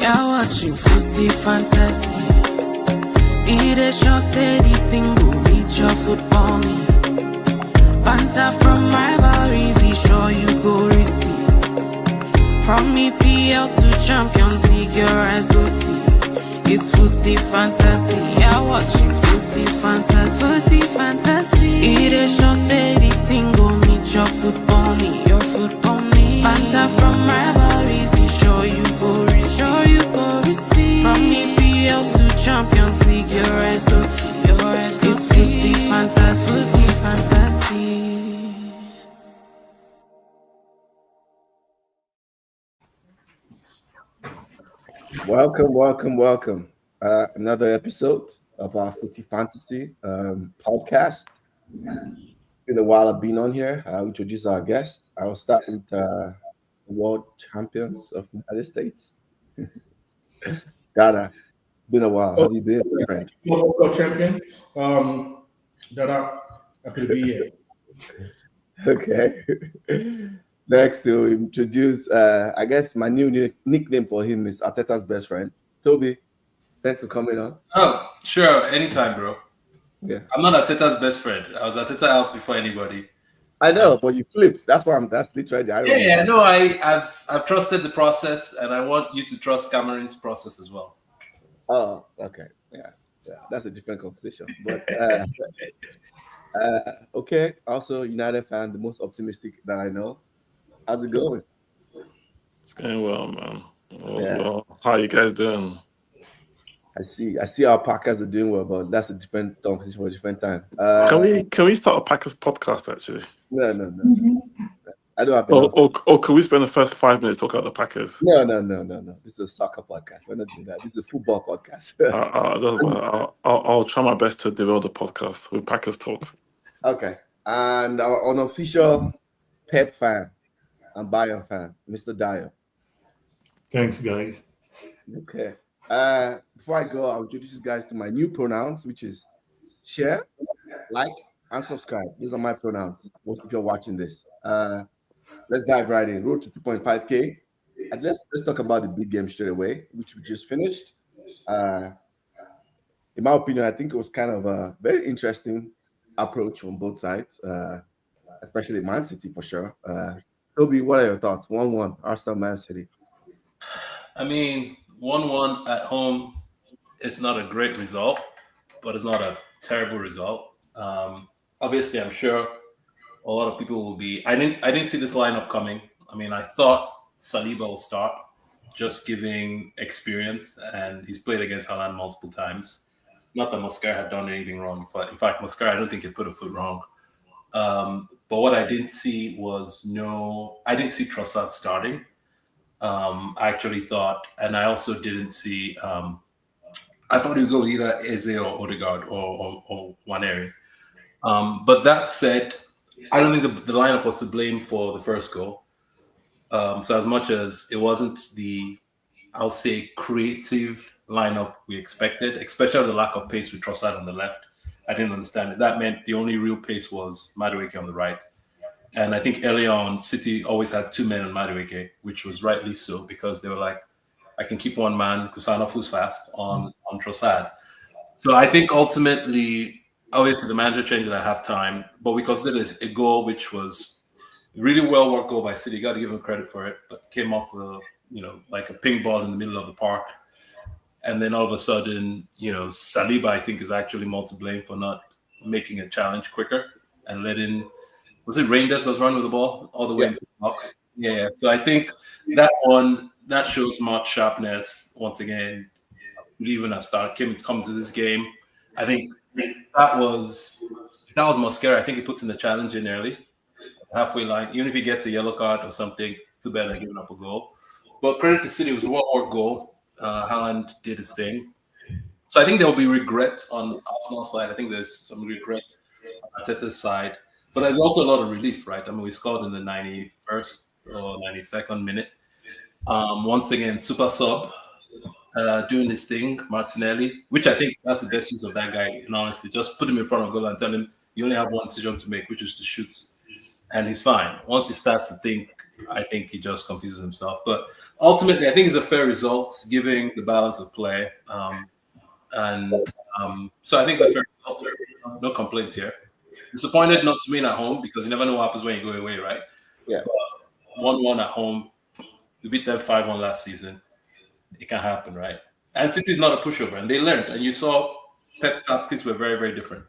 You're watching Footy Fantasy. It is your steady thing, go meet your football needs. Banter from rivalries, he sure you go receive. From EPL to Champions League, your eyes go see. It's Footy Fantasy. You're watching Footy Fantasy. Footy Fantasy. It is your steady thing, go meet your football need. Your football need. Banter from rivalries, he sure you go receive. Sure you go receive. From EPL to Champions League, your eyes go see. Your eyes go see. Footy Fantasy. Footy Fantasy. Welcome. Another episode of our Footy Fantasy podcast. Been a while I've been on here. I'll introduce our guest. I'll start with the world champions of the United States. Dada, been a while. How have you been, my friend? World champion. Dada, happy to be here. Okay. Next to introduce, I guess my new nickname for him is Arteta's best friend. Toby, thanks for coming on. Oh, sure. Anytime, bro. Yeah. I'm not Arteta's best friend. I was Arteta out before anybody. I know, but you flipped. That's literally the irony. Yeah, no, I've trusted the process, and I want you to trust Cameron's process as well. Oh, okay. Yeah. That's a different conversation. But okay. Also, United fan, the most optimistic that I know. How's it going? It's going well, man. Well. How are you guys doing? I see our Packers are doing well, but that's a different conversation for a different time. Can we start a Packers podcast actually? No. I don't have or can we spend the first 5 minutes talking about the Packers? No. This is a soccer podcast. We're not doing that. This is a football podcast. I'll try my best to develop the podcast with Packers talk. Okay. And our unofficial Pep fan and Bayern fan, Mr. Dio. Thanks, guys. Okay. Before I go, I'll introduce you guys to my new pronouns, which is share, like, and subscribe. These are my pronouns. Most of you are watching this. Let's dive right in. Road to 2.5K. And let's talk about the big game straight away, which we just finished. In my opinion, I think it was kind of a very interesting approach from both sides, especially Man City for sure. Toby, what are your thoughts? 1-1, Arsenal, Man City. I mean, 1-1 at home is not a great result, but it's not a terrible result. Obviously, I'm sure a lot of people will be. I didn't see this lineup coming. I mean, I thought Saliba will start, just giving experience, and he's played against Haaland multiple times. Not that Mosquera had done anything wrong. In fact, Mosquera, I don't think he put a foot wrong. But what I didn't see was I didn't see Trossard starting. I actually thought, and I also didn't see. I thought he would go with either Eze or Odegaard or Nwaneri. But that said, I don't think the lineup was to blame for the first goal. So as much as it wasn't I'll say, creative lineup we expected, especially the lack of pace with Trossard on the left, I didn't understand it. That meant the only real pace was Madueke on the right. And I think early on, City always had two men on Madueke, which was rightly so, because they were like, I can keep one man, Kusanov, who's fast, on Trossard. So I think ultimately, obviously the manager changed at halftime, but we considered it a goal which was really well worked goal by City. Got to give them credit for it, but came off like a ping ball in the middle of the park. And then all of a sudden, Saliba, I think, is actually more to blame for not making a challenge quicker and letting, was it Reinders that was running with the ball all the way into the box? Yeah. So I think that shows much sharpness once again. Even have come to this game. I think that was Mosquera. I think he puts in the challenge in early, halfway line. Even if he gets a yellow card or something, too bad than giving up a goal. But credit to City, it was a well-worked goal. Haaland did his thing. So I think there will be regret on the Arsenal side. I think there's some regret on Arteta's side. But there's also a lot of relief, right? I mean, we scored in the 91st or 92nd minute. Once again, super sub doing his thing, Martinelli, which I think that's the best use of that guy. And honestly, just put him in front of goal and tell him you only have one decision to make, which is to shoot. And he's fine. Once he starts to think I think he just confuses himself. But ultimately, I think it's a fair result given the balance of play. So I think it's a fair result. No complaints here. Disappointed not to win at home because you never know what happens when you go away, right? Yeah. 1-1 at home. We beat them 5-1 last season. It can happen, right? And City is not a pushover, and they learned. And you saw Pep's tactics were very, very different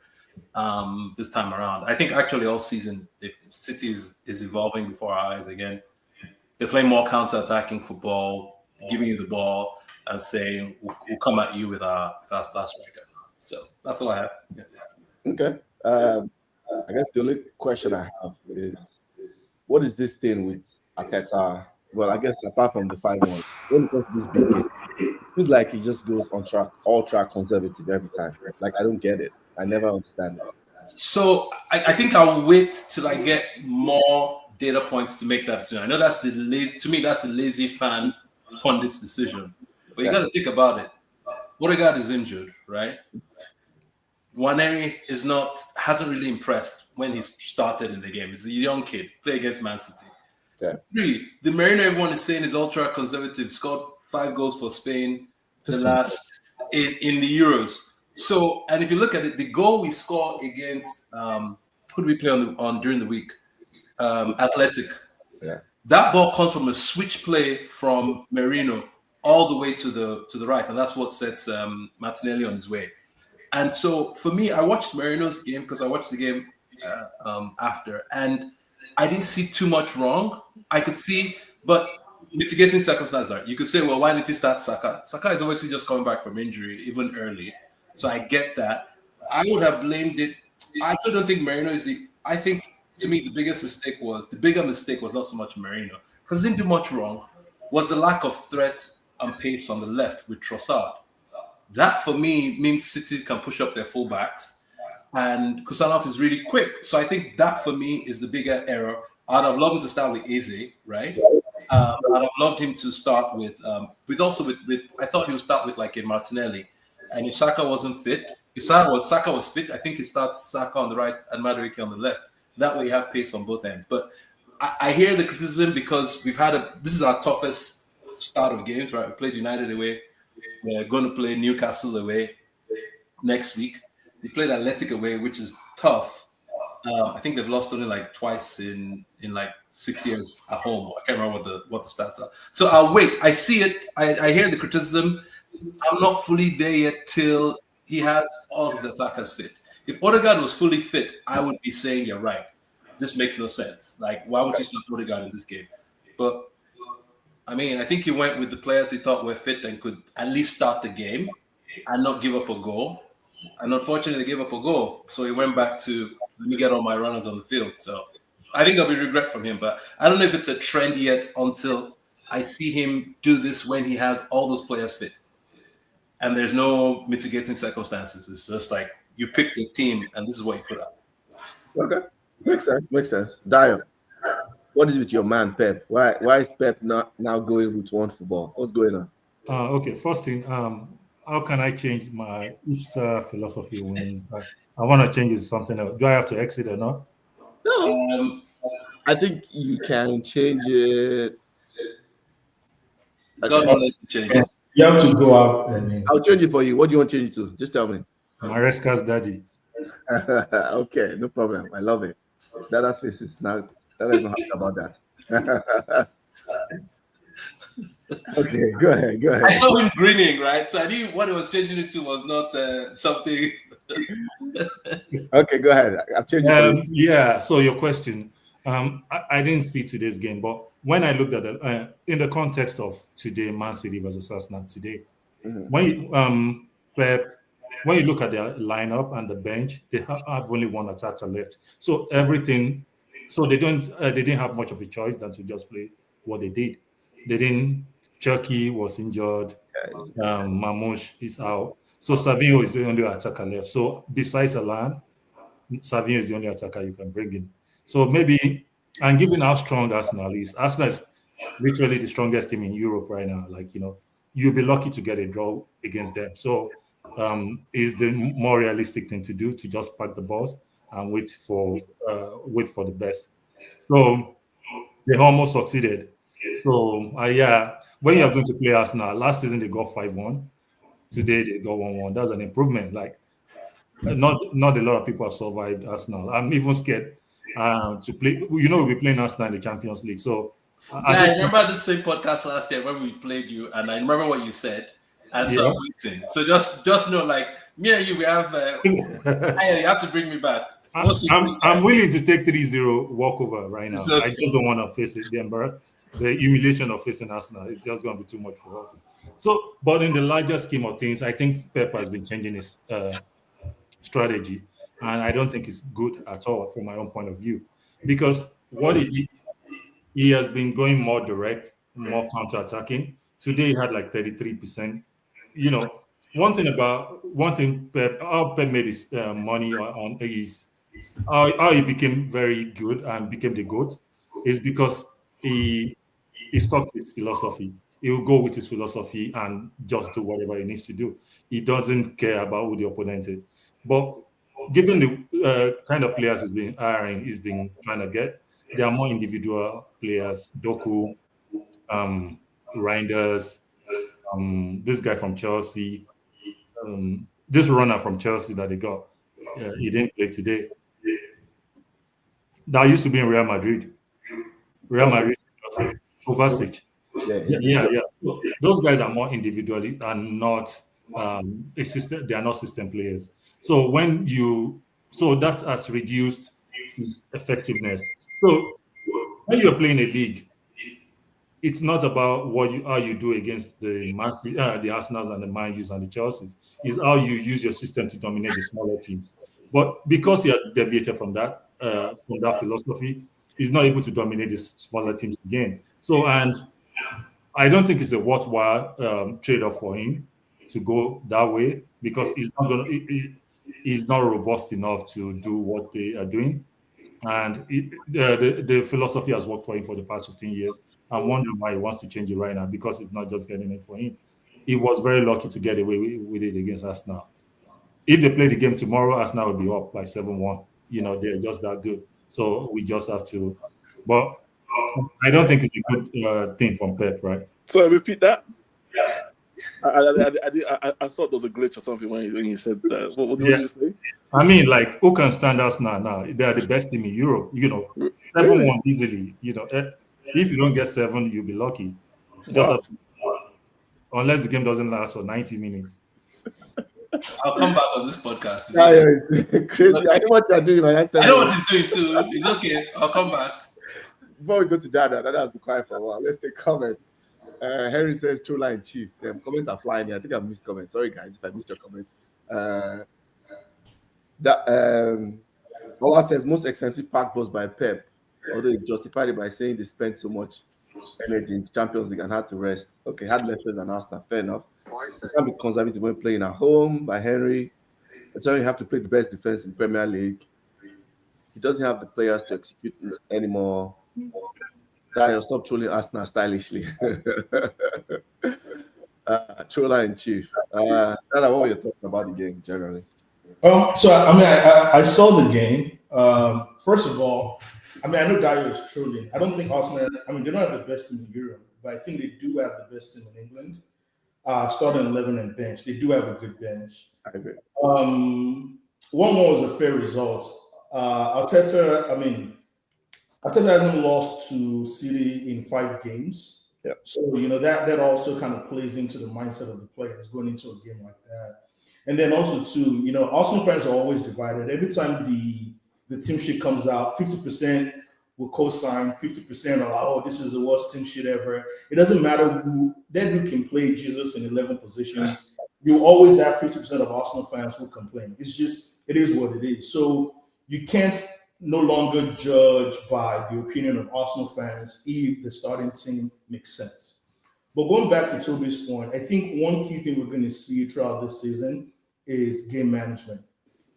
this time around. I think actually all season, City is evolving before our eyes again. They're playing more counter-attacking football, giving you the ball and saying, we'll come at you with our star striker. So that's all I have. Yeah. Okay. I guess the only question I have is, what is this thing with Arteta? Well, I guess apart from the 5-1, when it comes to this big game, it feels like he just goes on track, all track conservative every time. Like, I don't get it. I never understand it. So I think I'll wait till I get more data points to make that decision. I know that's the lazy fan pundit's decision. But you got to think about it. Odegaard is injured, right? Waneri hasn't really impressed when he's started in the game. He's a young kid, play against Man City. Okay. 3, the Merino everyone is saying is ultra conservative. Scored 5 goals for Spain the last in the Euros. So, and if you look at it, the goal we scored against who did we play on during the week? Athletic. Yeah. That ball comes from a switch play from Merino all the way to the right, and that's what sets Martinelli on his way. And so for me, I watched Merino's game because I watched the game after, and I didn't see too much wrong. I could see, but mitigating circumstances are. You could say, well, why didn't he start Saka? Saka is obviously just coming back from injury, even early. So I get that. I would have blamed it. I actually don't think Merino is I think, to me, the bigger mistake was not so much Merino, because he didn't do much wrong, was the lack of threat and pace on the left with Trossard. That, for me, means City can push up their fullbacks, and Kusanov is really quick. So I think that, for me, is the bigger error. I'd have loved him to start with Eze, right? I'd have loved him to start with I thought he would start with like a Martinelli. And if Saka wasn't fit, if Saka was fit, I think he starts Saka on the right and Madueke on the left. That way you have pace on both ends. But I hear the criticism because this is our toughest start of games, right? We played United away. We're going to play Newcastle away next week. We played Athletic away, which is tough. I think they've lost only like twice in like 6 years at home. I can't remember what the stats are. So I'll wait. I see it. I hear the criticism. I'm not fully there yet till he has all his attackers fit. If Odegaard was fully fit, I would be saying you're right. This makes no sense. Like, why would you start Odegaard in this game? But I mean, I think he went with the players he thought were fit and could at least start the game and not give up a goal. And unfortunately, they gave up a goal. So he went back to, let me get all my runners on the field. So I think there'll be regret from him. But I don't know if it's a trend yet until I see him do this when he has all those players fit. And there's no mitigating circumstances. It's just like you pick the team and this is what you put out. Okay. Makes sense. Dio, what is with your man, Pep? Why is Pep now going with one football? What's going on? Okay, first thing, how can I change my if philosophy wins? I want to change it to something else. Do I have to exit or not? No. I think you can change it. God will let you change it. You have to go up and I'll change it for you. What do you want to change it to? Just tell me. Maresca's daddy. Okay, no problem. I love it. Dada's face is not. Dada is not happy about that. Okay, go ahead. I saw him grinning, right? So I knew what he was changing it to was not something. Okay, go ahead. I've changed it. Yeah. So your question, I didn't see today's game, but when I looked at it in the context of today, Man City versus Arsenal today, when you look at their lineup and the bench, they have only one attacker left. So everything, so they didn't have much of a choice than to just play what they did. They didn't. Chucky was injured. Mamouche is out. So Savinho is the only attacker left. So besides Alan, Savinho is the only attacker you can bring in. So maybe, and given how strong Arsenal is literally the strongest team in Europe right now. Like, you'll be lucky to get a draw against them. So is the more realistic thing to do to just pack the balls and wait for the best. So They almost succeeded. So, yeah, when you're going to play Arsenal, last season they got 5-1. Today they got 1-1. That's an improvement. Like, not a lot of people have survived Arsenal. I'm even scared to play. We'll be playing Arsenal in the Champions League. So, Yeah, I remember the same podcast last year when we played you, and I remember what you said. And so I'm waiting. So just know, like, me and you, we have. You have to bring me back. I'm willing to take 3-0 walkover right now. Okay. I just don't want to face it, the humiliation of facing Arsenal is just going to be too much for us. So, but in the larger scheme of things, I think Pep has been changing his strategy, and I don't think it's good at all from my own point of view, because what he has been going more direct, more counter-attacking. Today he had like 33%. One thing how Pep made his money on is how he became very good and became the GOAT is because he stuck to his philosophy. He will go with his philosophy and just do whatever he needs to do. He doesn't care about who the opponent is. But given the kind of players he's been hiring, he's been trying to get, there are more individual players. Doku, Reinders, this guy from Chelsea, this runner from Chelsea that they got. He didn't play today. That used to be in Real Madrid. Kovacic. Yeah. So those guys are more individually and not a system. They are not system players. So that has reduced his effectiveness. So when you're playing a league, it's not about how you do against the Arsenals and the Man U's and the Chelseas. It's how you use your system to dominate the smaller teams. But because he has deviated from that philosophy, he's not able to dominate the smaller teams again. So, and I don't think it's a worthwhile trade-off for him to go that way, because he's not robust enough to do what they are doing. And the philosophy has worked for him for the past 15 years. I'm wondering why he wants to change it right now, because it's not just getting it for him. He was very lucky to get away with it against Arsenal. If they play the game tomorrow, Arsenal will be up like 7-1. They're just that good. So we just have to. But I don't think it's a good thing from Pep, right? So I repeat that. I thought there was a glitch or something when you said that. What did you say? I mean, like, who can stand Arsenal now? They are the best team in Europe. 7-1 easily. If you don't get 7, you'll be lucky. Just have to, unless the game doesn't last for 90 minutes. I'll come back on this podcast. It's crazy. I know what you're doing, man. I know what he's doing too. It's okay. I'll come back. Before we go to Dada has been quiet for a while. Let's take comments. Henry says, true line chief. Comments are flying here. I think I missed comments. Sorry, guys, if I missed your comments. Ola says, most expensive pack was by Pep, although he justified it by saying they spent so much energy in Champions League and had to rest. Okay, had less than Arsenal. Fair enough. You can't be conservative when playing at home by Henry. So you have to play the best defense in Premier League. He doesn't have the players to execute this anymore. Daniel, stop trolling Arsenal stylishly. Troller in chief. What were you talking about the game generally? I saw the game. First of all, I know Dario is trolling. I don't think Arsenal. They don't have the best team in Europe, but I think they do have the best team in England. Starting 11 and bench, they do have a good bench. I agree. 1-1 was a fair result. Arteta hasn't lost to City in 5 games. Yeah. So, that also kind of plays into the mindset of the players going into a game like that. And then also, too, Arsenal fans are always divided. Every time the team sheet comes out, 50% will co-sign, 50% are like, oh, this is the worst team sheet ever. It doesn't matter who can play Jesus in 11 positions. You always have 50% of Arsenal fans who complain. It is what it is. So you can't no longer judge by the opinion of Arsenal fans if the starting team makes sense. But going back to Toby's point, I think one key thing we're going to see throughout this season is game management.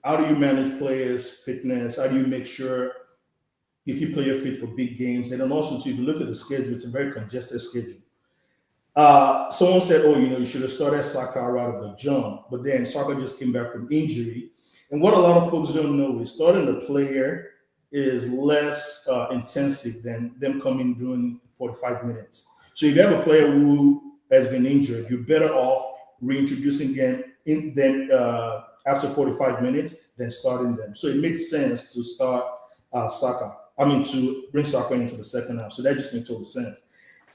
How do you manage players' fitness? How do you make sure you keep player fit for big games? And then also, too, if you look at the schedule, it's a very congested schedule. Someone said, you should have started Saka right of the jump, but then Saka just came back from injury. And what a lot of folks don't know is starting a player is less intensive than them coming doing 45 minutes. So if you have a player who has been injured, you're better off reintroducing them after 45 minutes than starting them. So it makes sense to start to bring Saka into the second half. So that just makes total sense.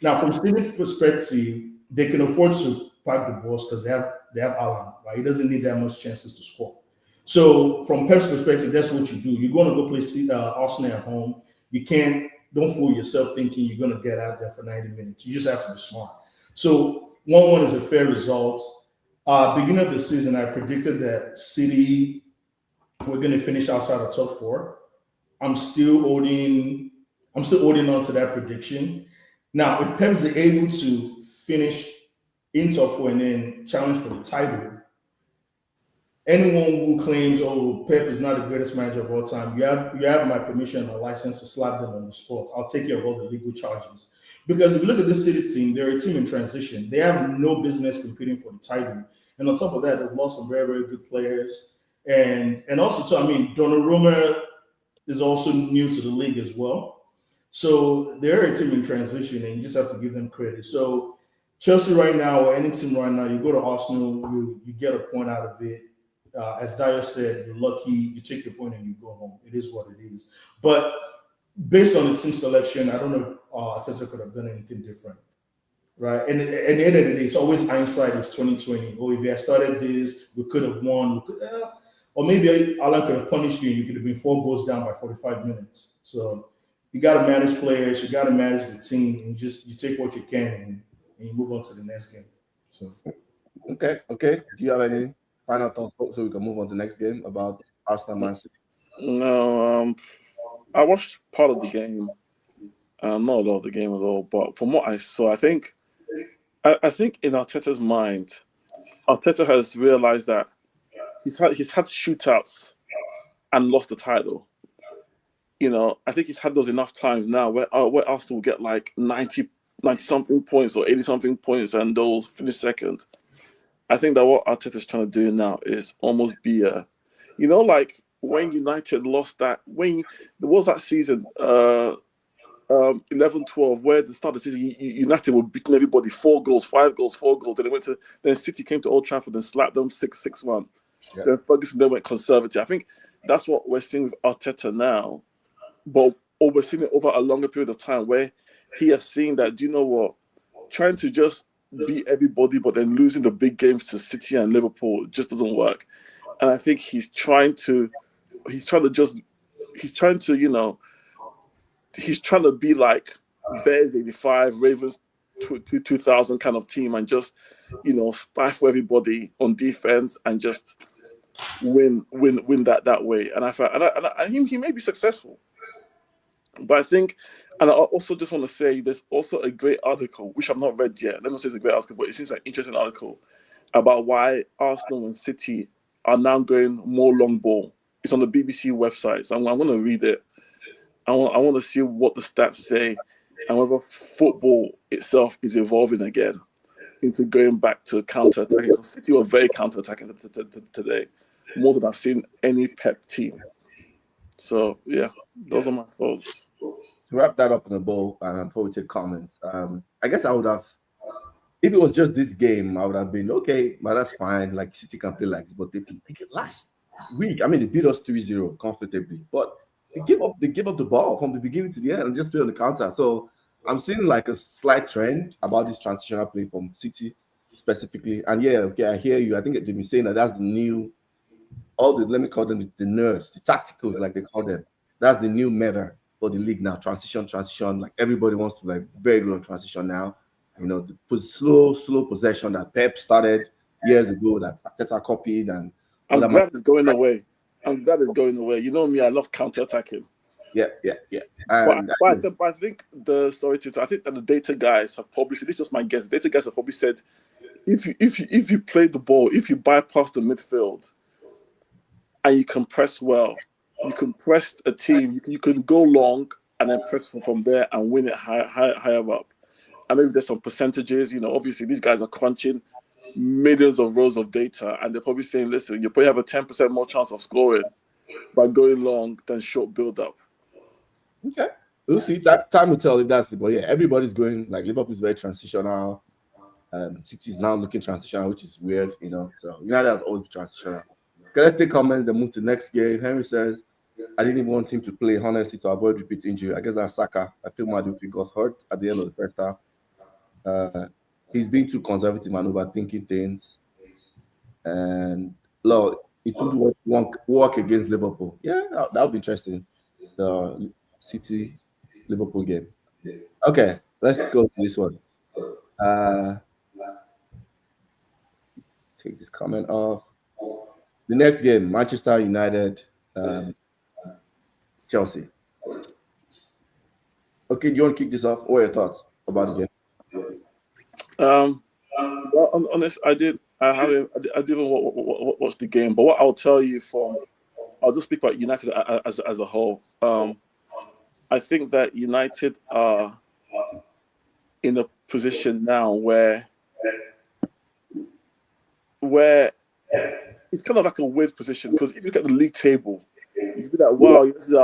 Now, from Steven's perspective, they can afford to pack the balls because they have Alan, right? He doesn't need that much chances to score. So from Pep's perspective, that's what you do. You're going to go play Arsenal at home. Don't fool yourself thinking you're going to get out there for 90 minutes. You just have to be smart. So 1-1 is a fair result. Beginning of the season, I predicted that City were going to finish outside the top 4. I'm still holding on to that prediction. Now, if Pep is able to finish in top 4 and then challenge for the title, anyone who claims, Pep is not the greatest manager of all time, you have my permission and my license to slap them on the spot. I'll take care of all the legal charges. Because if you look at this City team, they're a team in transition. They have no business competing for the title. And on top of that, they've lost some very, very good players. And also, Donnarumma is also new to the league as well. So they're a team in transition, and you just have to give them credit. So Chelsea right now, or any team right now, you go to Arsenal, you get a point out of it. As Dyer said, you're lucky, you take your point and you go home. It is what it is. But based on the team selection, I don't know if Arteta could have done anything different. Right. And at the end of the day, it's always hindsight is 2020. If we had started this, we could have won. Or maybe Alan could have punished you and you could have been 4 goals down by 45 minutes. So you got to manage players, you got to manage the team, and you take what you can and you move on to the next game. So Okay. Do you have any final thoughts so we can move on to the next game about Arsenal Man City? No, I watched part of the game. Not a lot of the game at all, but from what I saw, I think in Arteta's mind, Arteta has realized that he's had shootouts and lost the title. I think he's had those enough times now where Arsenal will get like 90 something points or 80 something points and they'll finish second. I think that what Arteta's trying to do now is almost be like when United lost that, when there was that season, 11-12, where at the start of the season, United were beating everybody 4 goals, 5 goals, 4 goals. Then City came to Old Trafford and slapped them 6-1. Yeah. Then Ferguson then went conservative. I think that's what we're seeing with Arteta now, but we're seeing it over a longer period of time where he has seen that, do you know what, trying to just beat everybody but then losing the big games to City and Liverpool just doesn't work. And I think he's trying to be like Bears 85, Ravens 2000 kind of team and just, stifle everybody on defense and just win that way. And I think he may be successful. But I think, and I also just want to say, there's also a great article, which I've not read yet. Let me say it's a great article, but it seems like an interesting article about why Arsenal and City are now going more long ball. It's on the BBC website, so I'm going to read it. I want to see what the stats say and whether football itself is evolving again into going back to counter-attacking. Because City were very counter-attacking today, more than I've seen any Pep team. So, yeah, those are my thoughts. To wrap that up in a bow, before we take comments, I guess I would have, if it was just this game, I would have been, okay, but that's fine. Like, City can play like this, but they get last week. I mean, they beat us 3-0 comfortably, but they give up the ball from the beginning to the end and just play on the counter. So I'm seeing like a slight trend about this transitional play from City specifically. And I hear you. I think they've been saying that's the new, let me call them the nerds, the tacticals, like they call them. That's the new meta for the league now. Transition. Like everybody wants to like very good on transition now. The slow possession that Pep started years ago that Arteta copied. And I'm glad it's going away. You know me, I love counter-attacking. Yeah. But I think I think that the data guys have probably said, this is just my guess, data guys have probably said, if you play the ball, if you bypass the midfield and you can press well, you can press a team, you can go long and then press from there and win it higher up. And maybe there's some percentages, obviously these guys are crunching millions of rows of data and they're probably saying, listen, you probably have a 10% more chance of scoring by going long than short build-up. Okay. We'll see. Time will tell if that's the. But yeah, everybody's going like Liverpool is very transitional. City is now looking transitional, which is weird, you know. So United has always been transitional. Okay, let's take comments. Then move to the next game. Henry says, "I didn't even want him to play, honestly, to avoid repeat injury. I guess that's Saka. I feel Madueke got hurt at the end of the first half. He's being too conservative and overthinking things. And Lord, it would work against Liverpool. Yeah, that would be interesting. The City Liverpool game. Okay, let's go to this one. Take this comment off. The next game, Manchester United, Chelsea. Okay, do you want to kick this off? What are your thoughts about the game? Well, honest, I didn't watch the game, but what I'll tell you I'll just speak about United as a whole. I think that United are in a position now where it's kind of like a weird position, because if you look at the league table, you be like, wow, this is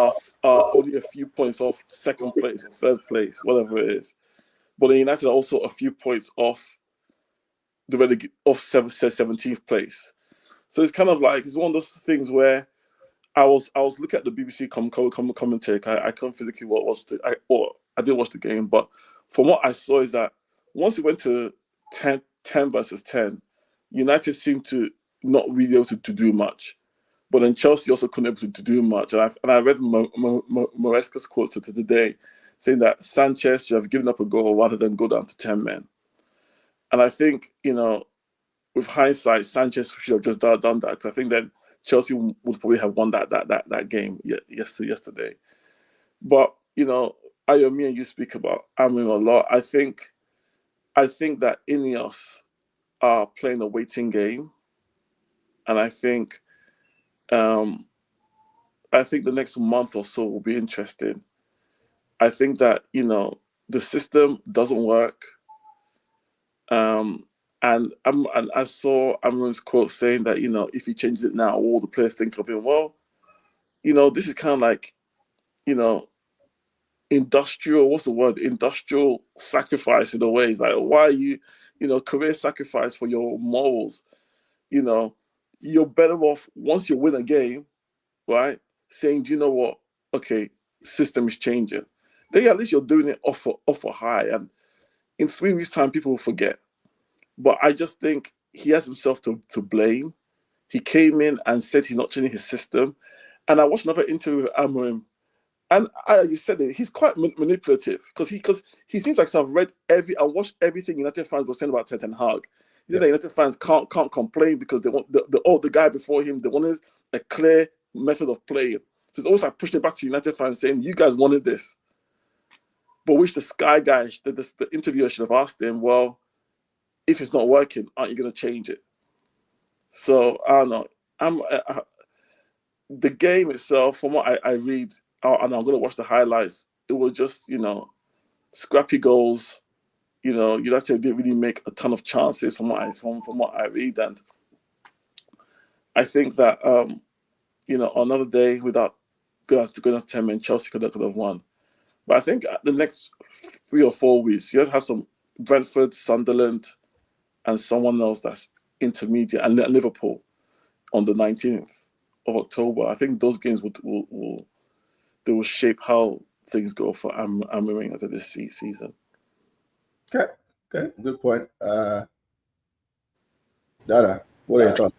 only a few points off second place or third place, whatever it is. But the United are also a few points off the 17th place. So it's kind of like, it's one of those things where I was looking at the BBC commentary. I couldn't physically watch I didn't watch the game, but from what I saw is that once it went to 10 versus 10, United seemed to not really able to do much. But then Chelsea also couldn't able to do much. And I read Maresca's quotes today saying that Sanchez should have given up a goal rather than go down to 10 men. And I think, you know, with hindsight, Sanchez should have just done that. Because I think then Chelsea would probably have won that game yesterday. But, you know, me and you speak about Amorim a lot. I think that Ineos are playing a waiting game. And I think the next month or so will be interesting. I think that, you know, the system doesn't work. And I saw Amorim's quote saying that, you know, if he changes it now, all the players think of him. Well, you know, this is kind of like, you know, industrial sacrifice in a way. It's like, why are you, you know, career sacrifice for your morals? You know, you're better off once you win a game, right? Saying, do you know what? Okay, system is changing. Then at least you're doing it off a high. And in 3 weeks' time, people will forget. But I just think he has himself to blame. He came in and said he's not changing his system. And I watched another interview with Amorim, and you said it, he's quite manipulative because he seems like to have read I watched everything United fans were saying about Ten Hag. He said that United fans can't complain because they want the guy before him, they wanted a clear method of playing. So it's almost like pushing it back to United fans saying, you guys wanted this. But which the Sky guy, the interviewer should have asked him, well, if it's not working, aren't you going to change it? So I don't know. The game itself, from what I read, and I'm going to watch the highlights, it was just, you know, scrappy goals. You know, United didn't really make a ton of chances from what I read, and I think that you know, another day without going to 10 men, Chelsea could have won. But I think the next 3 or 4 weeks, you have to have some Brentford, Sunderland, and someone else that's intermediate, and Liverpool on the 19th of October. I think those games will shape how things go for Amorim after this season. Okay, good point. Dada, what are your thoughts?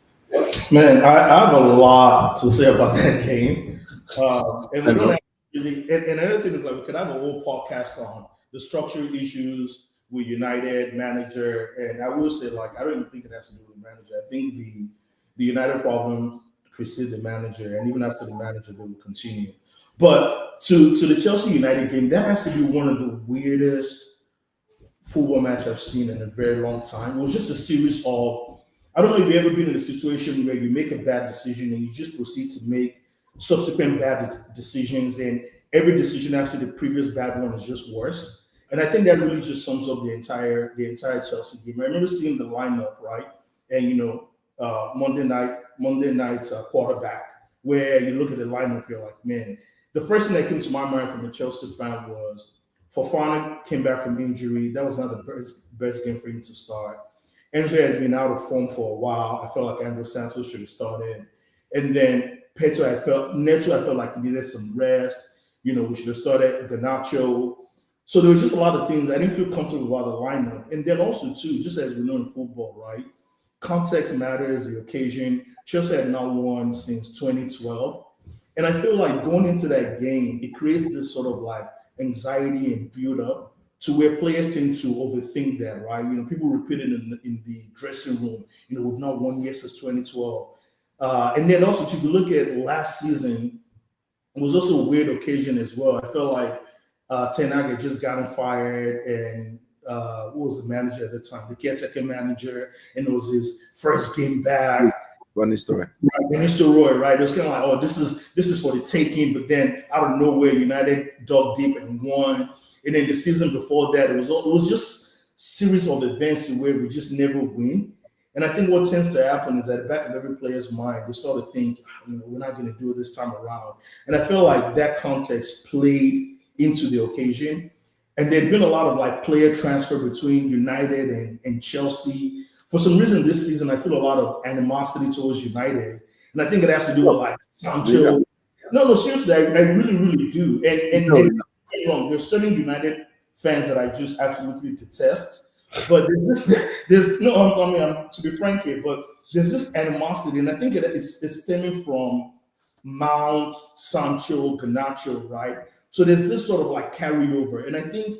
Man, I have a lot to say about that game. And we don't have really, and another thing is, like, we could have a whole podcast on the structural issues with United manager. And I will say, like, I don't even think it has to do with manager. I think the United problem precedes the manager, and even after the manager, they will continue. But to the Chelsea United game, that has to be one of the weirdest football match I've seen in a very long time. It was just a series of, I don't know if you've ever been in a situation where you make a bad decision and you just proceed to make subsequent bad decisions, and every decision after the previous bad one is just worse. And I think that really just sums up the entire Chelsea game. I remember seeing the lineup, right? And, you know, Monday night quarterback, where you look at the lineup, you're like, man, the first thing that came to my mind from a Chelsea fan was Fofana came back from injury. That was not the best game for him to start. Enzo had been out of form for a while. I felt like Andrew Santos should have started. And then Neto, I felt like he needed some rest. We should have started Garnacho. So there was just a lot of things. I didn't feel comfortable about the lineup. And then also, too, just as we know in football, right? Context matters, the occasion. Chelsea had not won since 2012. And I feel like going into that game, it creates this sort of like anxiety and build up to where players tend to overthink that, right? People repeat it in the dressing room. We've not won yet since 2012. And then also, if you look at last season, it was also a weird occasion as well. I felt like Ten Hag had just gotten fired, and what was the manager at the time? The caretaker manager, and it was his first game back. Van Nistelrooy. Van Nistelrooy, right? It was kind of like, oh, this is for the taking, but then out of nowhere, United dug deep and won. And then the season before that, it was just series of events to where we just never win. And I think what tends to happen is at the back of every player's mind, they start to think, we're not going to do it this time around. And I feel like that context played into the occasion. And there'd been a lot of like player transfer between United and Chelsea. For some reason this season, I feel a lot of animosity towards United. And I think it has to do with like Sancho. Yeah. No, seriously, I really, really do. And there's certain United fans that I just absolutely detest. But there's no, I mean, to be frank here, but there's this animosity, and I think it's stemming from Mount, Sancho, Garnacho, right? So there's this sort of like carryover, and I think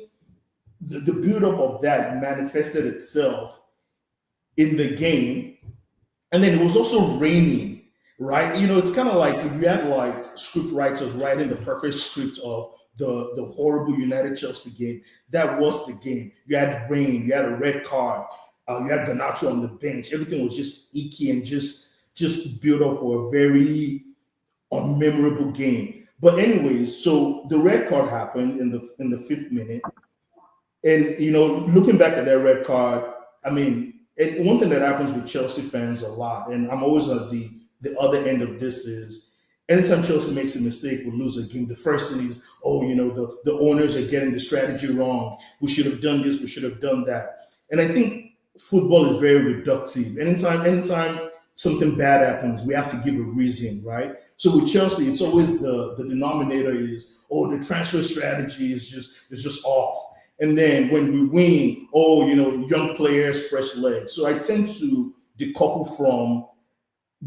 the build-up of that manifested itself in the game, and then it was also raining, right? It's kind of like if you had like script writers writing the perfect script of the horrible United Chelsea game. That was the game. You had rain, you had a red card, you had Garnacho on the bench. Everything was just icky and just built up for a very unmemorable game. But anyways, so the red card happened in the 5th minute. And looking back at that red card, I mean, and one thing that happens with Chelsea fans a lot, and I'm always on the other end of this, is anytime Chelsea makes a mistake or lose a game, the first thing is, the owners are getting the strategy wrong. We should have done this. We should have done that. And I think football is very reductive. Anytime something bad happens, we have to give a reason, right? So with Chelsea, it's always the denominator is, the transfer strategy is just off. And then when we win, young players, fresh legs. So I tend to decouple from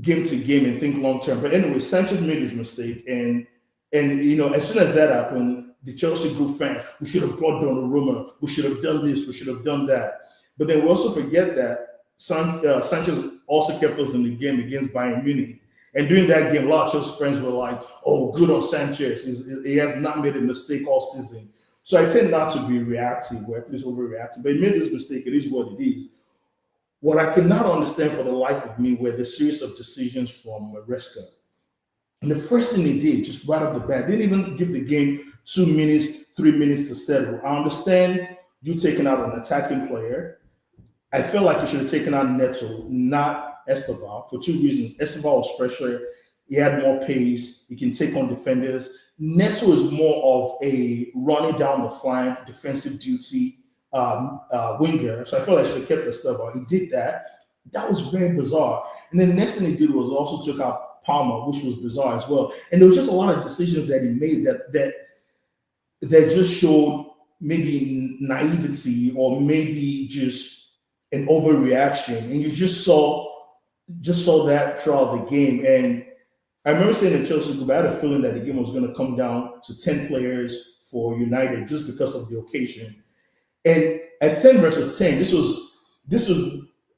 game to game and think long term. But anyway, Sanchez made his mistake, and as soon as that happened, the Chelsea group fans, we should have brought Donnarumma, we should have done this, we should have done that. But then we also forget that Sanchez also kept us in the game against Bayern Munich. And during that game, a lot of Chelsea fans were like, "Oh, good on Sanchez. He has not made a mistake all season." So I tend not to be reactive, or at least overreactive. But he made this mistake. It is what it is. What I could not understand for the life of me were the series of decisions from Maresca. And the first thing he did, just right off the bat, didn't even give the game 2 minutes, 3 minutes to settle. I understand you taking out an attacking player. I feel like you should have taken out Neto, not Esteval, for 2 reasons. Esteval was fresher. He had more pace. He can take on defenders. Neto is more of a running down the flank, defensive duty winger. So I feel like I should have kept Esteval. He did that. That was very bizarre. And then the next thing he did was also took out Palmer, which was bizarre as well. And there was just a lot of decisions that he made that just showed maybe naivety or maybe just an overreaction. And you just saw that throughout the game. And I remember saying to Chelsea group, I had a feeling that the game was going to come down to 10 players for United just because of the occasion. And at 10 versus 10, this was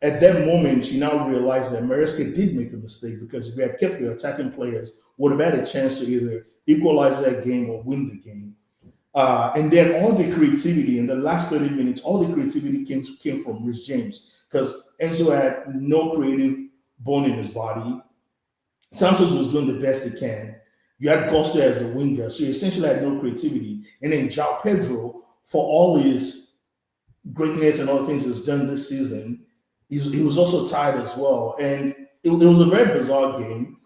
at that moment, you now realize that Maresca did make a mistake, because if we had kept the attacking players, would have had a chance to either equalize that game or win the game. And then all the creativity in the last 30 minutes, all the creativity came from Rich James, because Enzo had no creative bone in his body. Santos was doing the best he can. You had Gusto as a winger, so you essentially had no creativity. And then João Pedro, for all his greatness and all the things he's done this season, he was also tired as well. And it was a very bizarre game.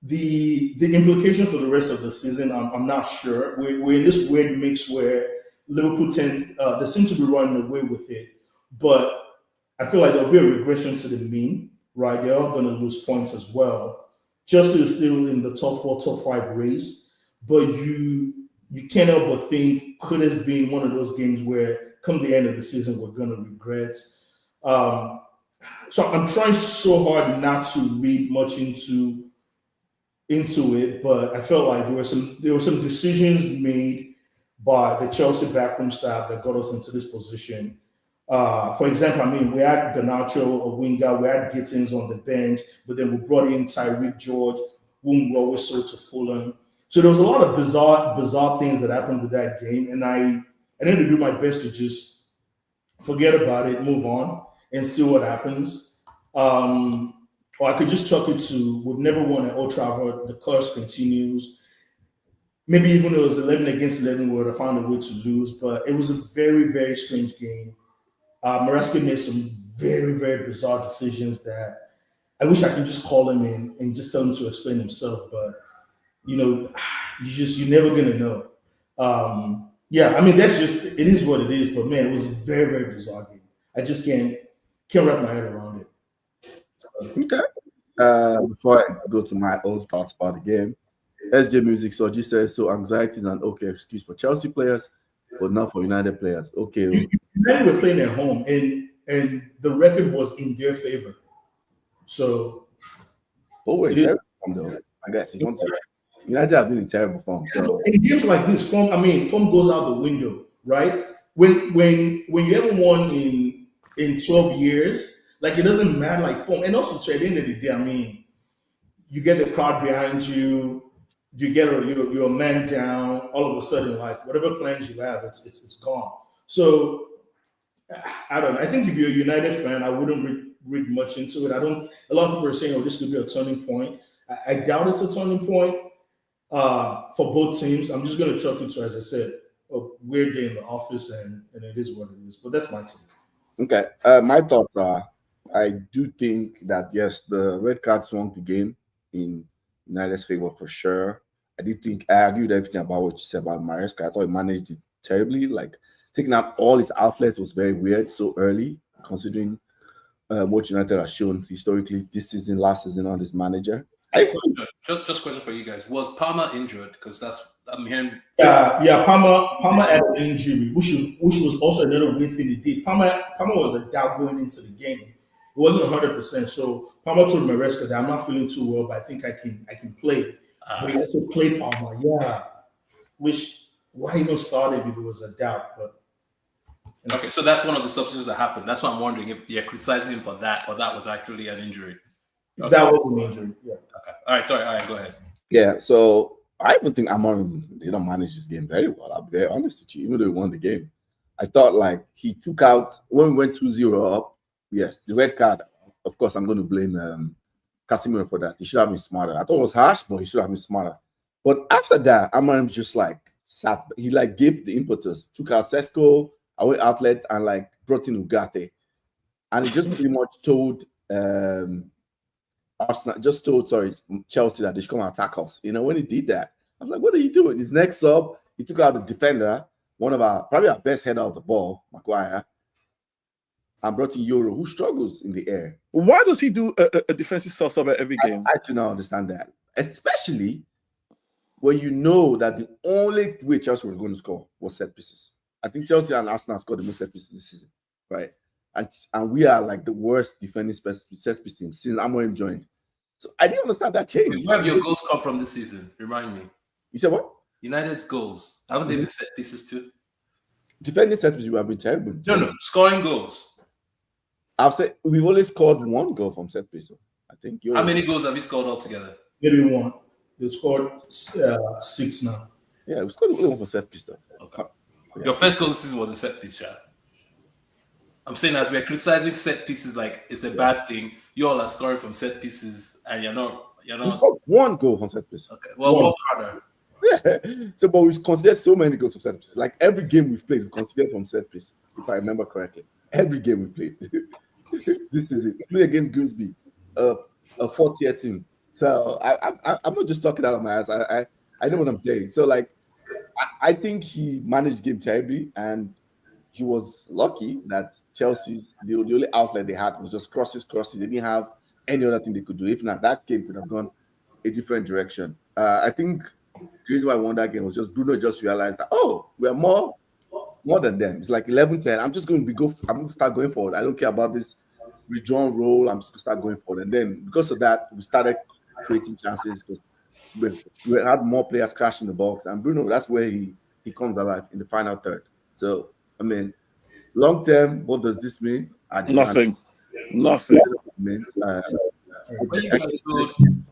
the implications for the rest of the season, I'm not sure. We're in this weird mix where Liverpool they seem to be running away with it, but I feel like there'll be a regression to the mean, right? They're all going to lose points as well. Chelsea is still in the top 4, top 5 race, but you can't help but think, could this be one of those games where come the end of the season we're going to regret? So I'm trying so hard not to read much into it, but I felt like there were some decisions made by the Chelsea backroom staff that got us into this position. For example, I mean, we had Garnacho, a winger, we had Gittins on the bench, but then we brought in Tyreek George, whom we always sold to Fulham. So there was a lot of bizarre things that happened with that game, and I need to do my best to just forget about it, move on, and see what happens. Or I could just chuck it to, we've never won at Old Trafford, the curse continues. Maybe even though it was 11 against 11, we would have found a way to lose, but it was a very, very strange game. Maresca made some very, very bizarre decisions that I wish I could just call him in and just tell him to explain himself, but you're never gonna know. Yeah, I mean, it is what it is, but man, it was a very, very bizarre game. I just can't wrap my head around it. Okay. Before I go to my own thoughts about the game, SJ Music Soji says, so anxiety is an okay excuse for Chelsea players, but not for United players. Okay. United were playing at home, and the record was in their favor. So. Oh, wait, terrible form though. I guess you want to. United have been in terrible form. So in games like this, form goes out the window, right? When you haven't won in 12 years, like it doesn't matter like form. And also at the end of the day, I mean, you get the crowd behind you, you get you're a man down, all of a sudden, like whatever plans you have, it's gone. So I don't know. I think if you're a United fan, I wouldn't read much into it. A lot of people are saying, oh, this could be a turning point. I doubt it's a turning point for both teams. I'm just going to chuck it to, as I said, a weird day in the office, and it is what it is. But that's my team. Okay. My thoughts are, I do think that, yes, the red card swung the game in United's favor for sure. I agree with everything about what you said about Maresca. I thought he managed it terribly. Like, taking out all his outlets was very weird so early, considering what United has shown historically this season, last season on this manager. Just question for you guys. Was Palmer injured? Because I'm hearing. Yeah. Palmer had an injury, which was also another weird thing he did. Palmer was a doubt going into the game. It wasn't 100%. So Palmer told Maresca that I'm not feeling too well, but I think I can play. But he also played Palmer. Yeah. Why even started if it was a doubt? But okay, so that's one of the substitutions that happened. That's why I'm wondering if you're criticizing him for that, or that was actually an injury. Okay. That was an injury. Yeah. Okay. All right. Sorry. All right. Go ahead. Yeah. So I even think Amorim didn't manage this game very well. I'll be very honest with you. Even though he won the game, I thought like he took out when we went 2-0 up. Yes, the red card. Of course, I'm going to blame Casemiro for that. He should have been smarter. I thought it was harsh, but he should have been smarter. But after that, Amorim just like sat. He like gave the impetus, took out Sesko, away outlet, and like brought in Ugarte, and he just pretty much told Chelsea that they should come and attack us. You know, when he did that, I was like, what are you doing? His next sub, he took out the defender, probably our best header of the ball, Maguire, and brought in Euro, who struggles in the air. Why does he do a defensive sub at every game? I do not understand that, especially when you know that the only way Chelsea was going to score was set pieces. I think Chelsea and Arsenal scored the most set pieces this season, right? And we are like the worst defending set piece team since Amorim joined. So I didn't understand that change. Where have your goals come from this season? Remind me. You said what? United's goals. Haven't they been set pieces too? Defending set pieces, we have been terrible. No. Scoring goals. I've said we've only scored one goal from set piece. I think. How many goals have you scored altogether? Maybe one. They scored 6 now. Yeah, we scored only one from set piece though. Okay. Yeah. Your first goal this season was a set piece, yeah. I'm saying as we're criticizing set pieces like it's a bad thing, you all are scoring from set pieces and you're not. We scored one goal from set piece. Okay. Well, work harder. Yeah. So, but we've considered so many goals from set pieces. Like every game we've played, we've considered from set piece, if I remember correctly. Every game we played. This is it. We played against Grimsby, a 4th-tier team. So I'm not just talking out of my ass. I know what I'm saying. So like, I think he managed the game terribly, and he was lucky that Chelsea's the only outlet they had was just crosses. They didn't have any other thing they could do. If not, that game could have gone a different direction. I think the reason why I won that game was just Bruno just realized that, oh, we're more than them. It's like 11-10. I'm just going to I'm going to start going forward. I don't care about this withdrawn role. I'm just going to start going forward. And then because of that, we started creating chances because we had more players crashing the box. And Bruno, that's where he comes alive in the final third. So, I mean, long term, what does this mean? Nothing. Why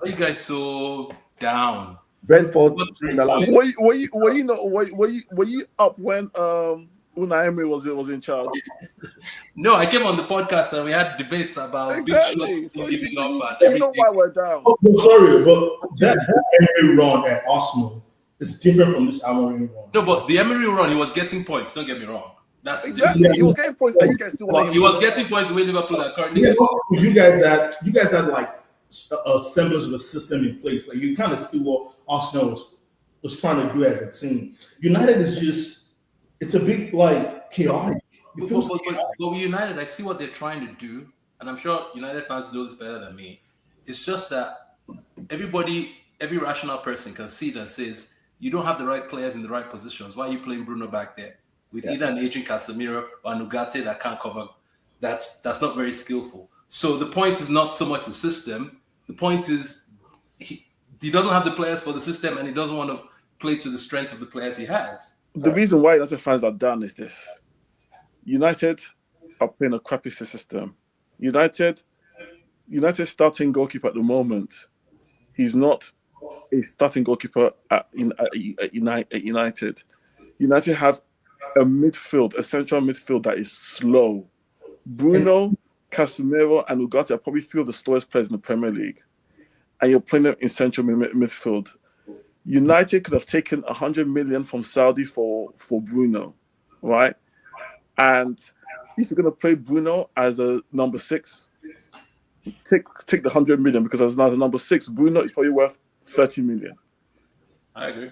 are you guys so down? Brentford. Were you up when Unai Emery was in charge? No, I came on the podcast and we had debates about Exactly. big shots giving up. So you know why we're down. Oh, sorry, but that Emery run at Arsenal is different from this Emery run. No, but the Emery run, he was getting points. Don't get me wrong. That's exactly. He was getting points that you guys still want. He was getting points the way Liverpool are currently getting. You guys had like a semblance of a system in place. Like you kind of see what Arsenal was trying to do as a team. United is just it's a bit like chaotic. But with United, I see what they're trying to do, and I'm sure United fans know this better than me. It's just that every rational person can see that says you don't have the right players in the right positions. Why are you playing Bruno back there with either an aging Casemiro or an Ugarte that can't cover? That's not very skillful. So the point is not so much the system. The point is he doesn't have the players for the system, and he doesn't want to play to the strength of the players he has. The reason why United fans are down is this. United are playing a crappy system. United starting goalkeeper at the moment, he's not a starting goalkeeper at United. United have a central midfield that is slow. Bruno, Casemiro, and Ugarte are probably three of the slowest players in the Premier League. And you're playing them in central midfield. United could have taken 100 million from Saudi for Bruno, right? And if you're going to play Bruno as a number 6, take the 100 million because as a number 6, Bruno is probably worth 30 million. I agree.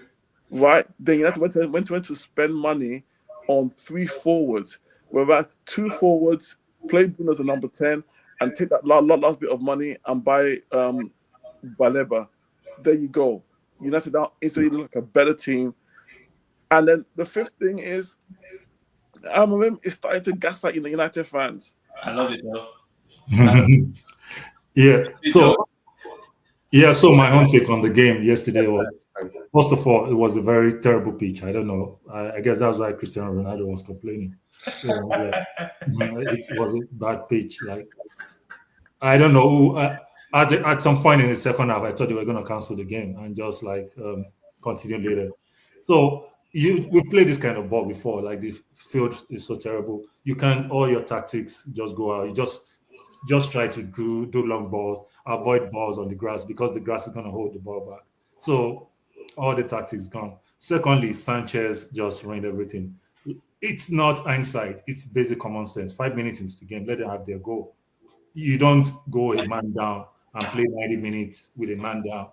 Right? Then United went to spend money on 3 forwards, whereas 2 forwards, play Bruno as a number 10 and take that last bit of money and buy Baleba. There you go. United now instantly look like a better team. And then the 5th thing is Amorim is starting to gaslight the United fans. I love it, though. So my own take on the game yesterday was, first of all, it was a very terrible pitch. I don't know. I guess that's why Cristiano Ronaldo was complaining. It was a bad pitch. Like, I don't know. At some point in the second half, I thought they were going to cancel the game and just like continue later. So we played this kind of ball before. Like the field is so terrible. You can't. All your tactics just go out. You just try to do long balls, avoid balls on the grass because the grass is going to hold the ball back. So all the tactics gone. Secondly, Sanchez just ruined everything. It's not hindsight. It's basic common sense. 5 minutes into the game, let them have their goal. You don't go a man down and play 90 minutes with a man down.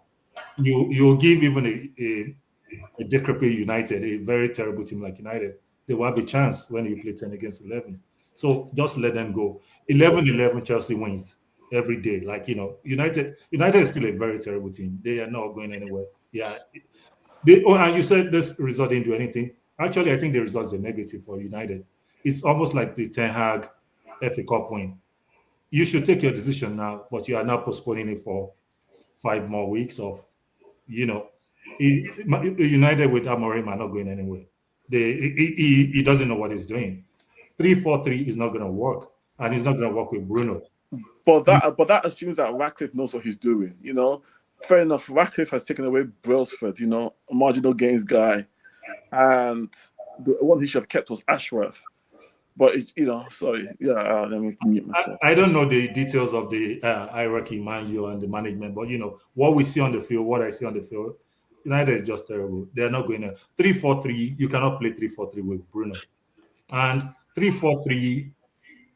You'll give even a decrepit United, a very terrible team like United, they will have a chance when you play 10 against 11. So just let them go. 11-11, Chelsea wins every day. Like, United is still a very terrible team. They are not going anywhere. Yeah. And you said this result didn't do anything. Actually, I think the results are negative for United. It's almost like the Ten Hag FA Cup win. You should take your decision now, but you are now postponing it for 5 more weeks of, United with Amorim are not going anywhere. He doesn't know what he's doing. 3-4-3 is not going to work, and he's not going to work with Bruno. But that assumes that Ratcliffe knows what he's doing. Fair enough. Ratcliffe has taken away Brailsford, a marginal gains guy, and the one he should have kept was Ashworth. But sorry, let me mute myself. I don't know the details of the hierarchy, Man U, and the management, but what we see on the field, what I see on the field, United is just terrible. They are not going to 3-4-3. You cannot play 3-4-3 with Bruno, and 3-4-3.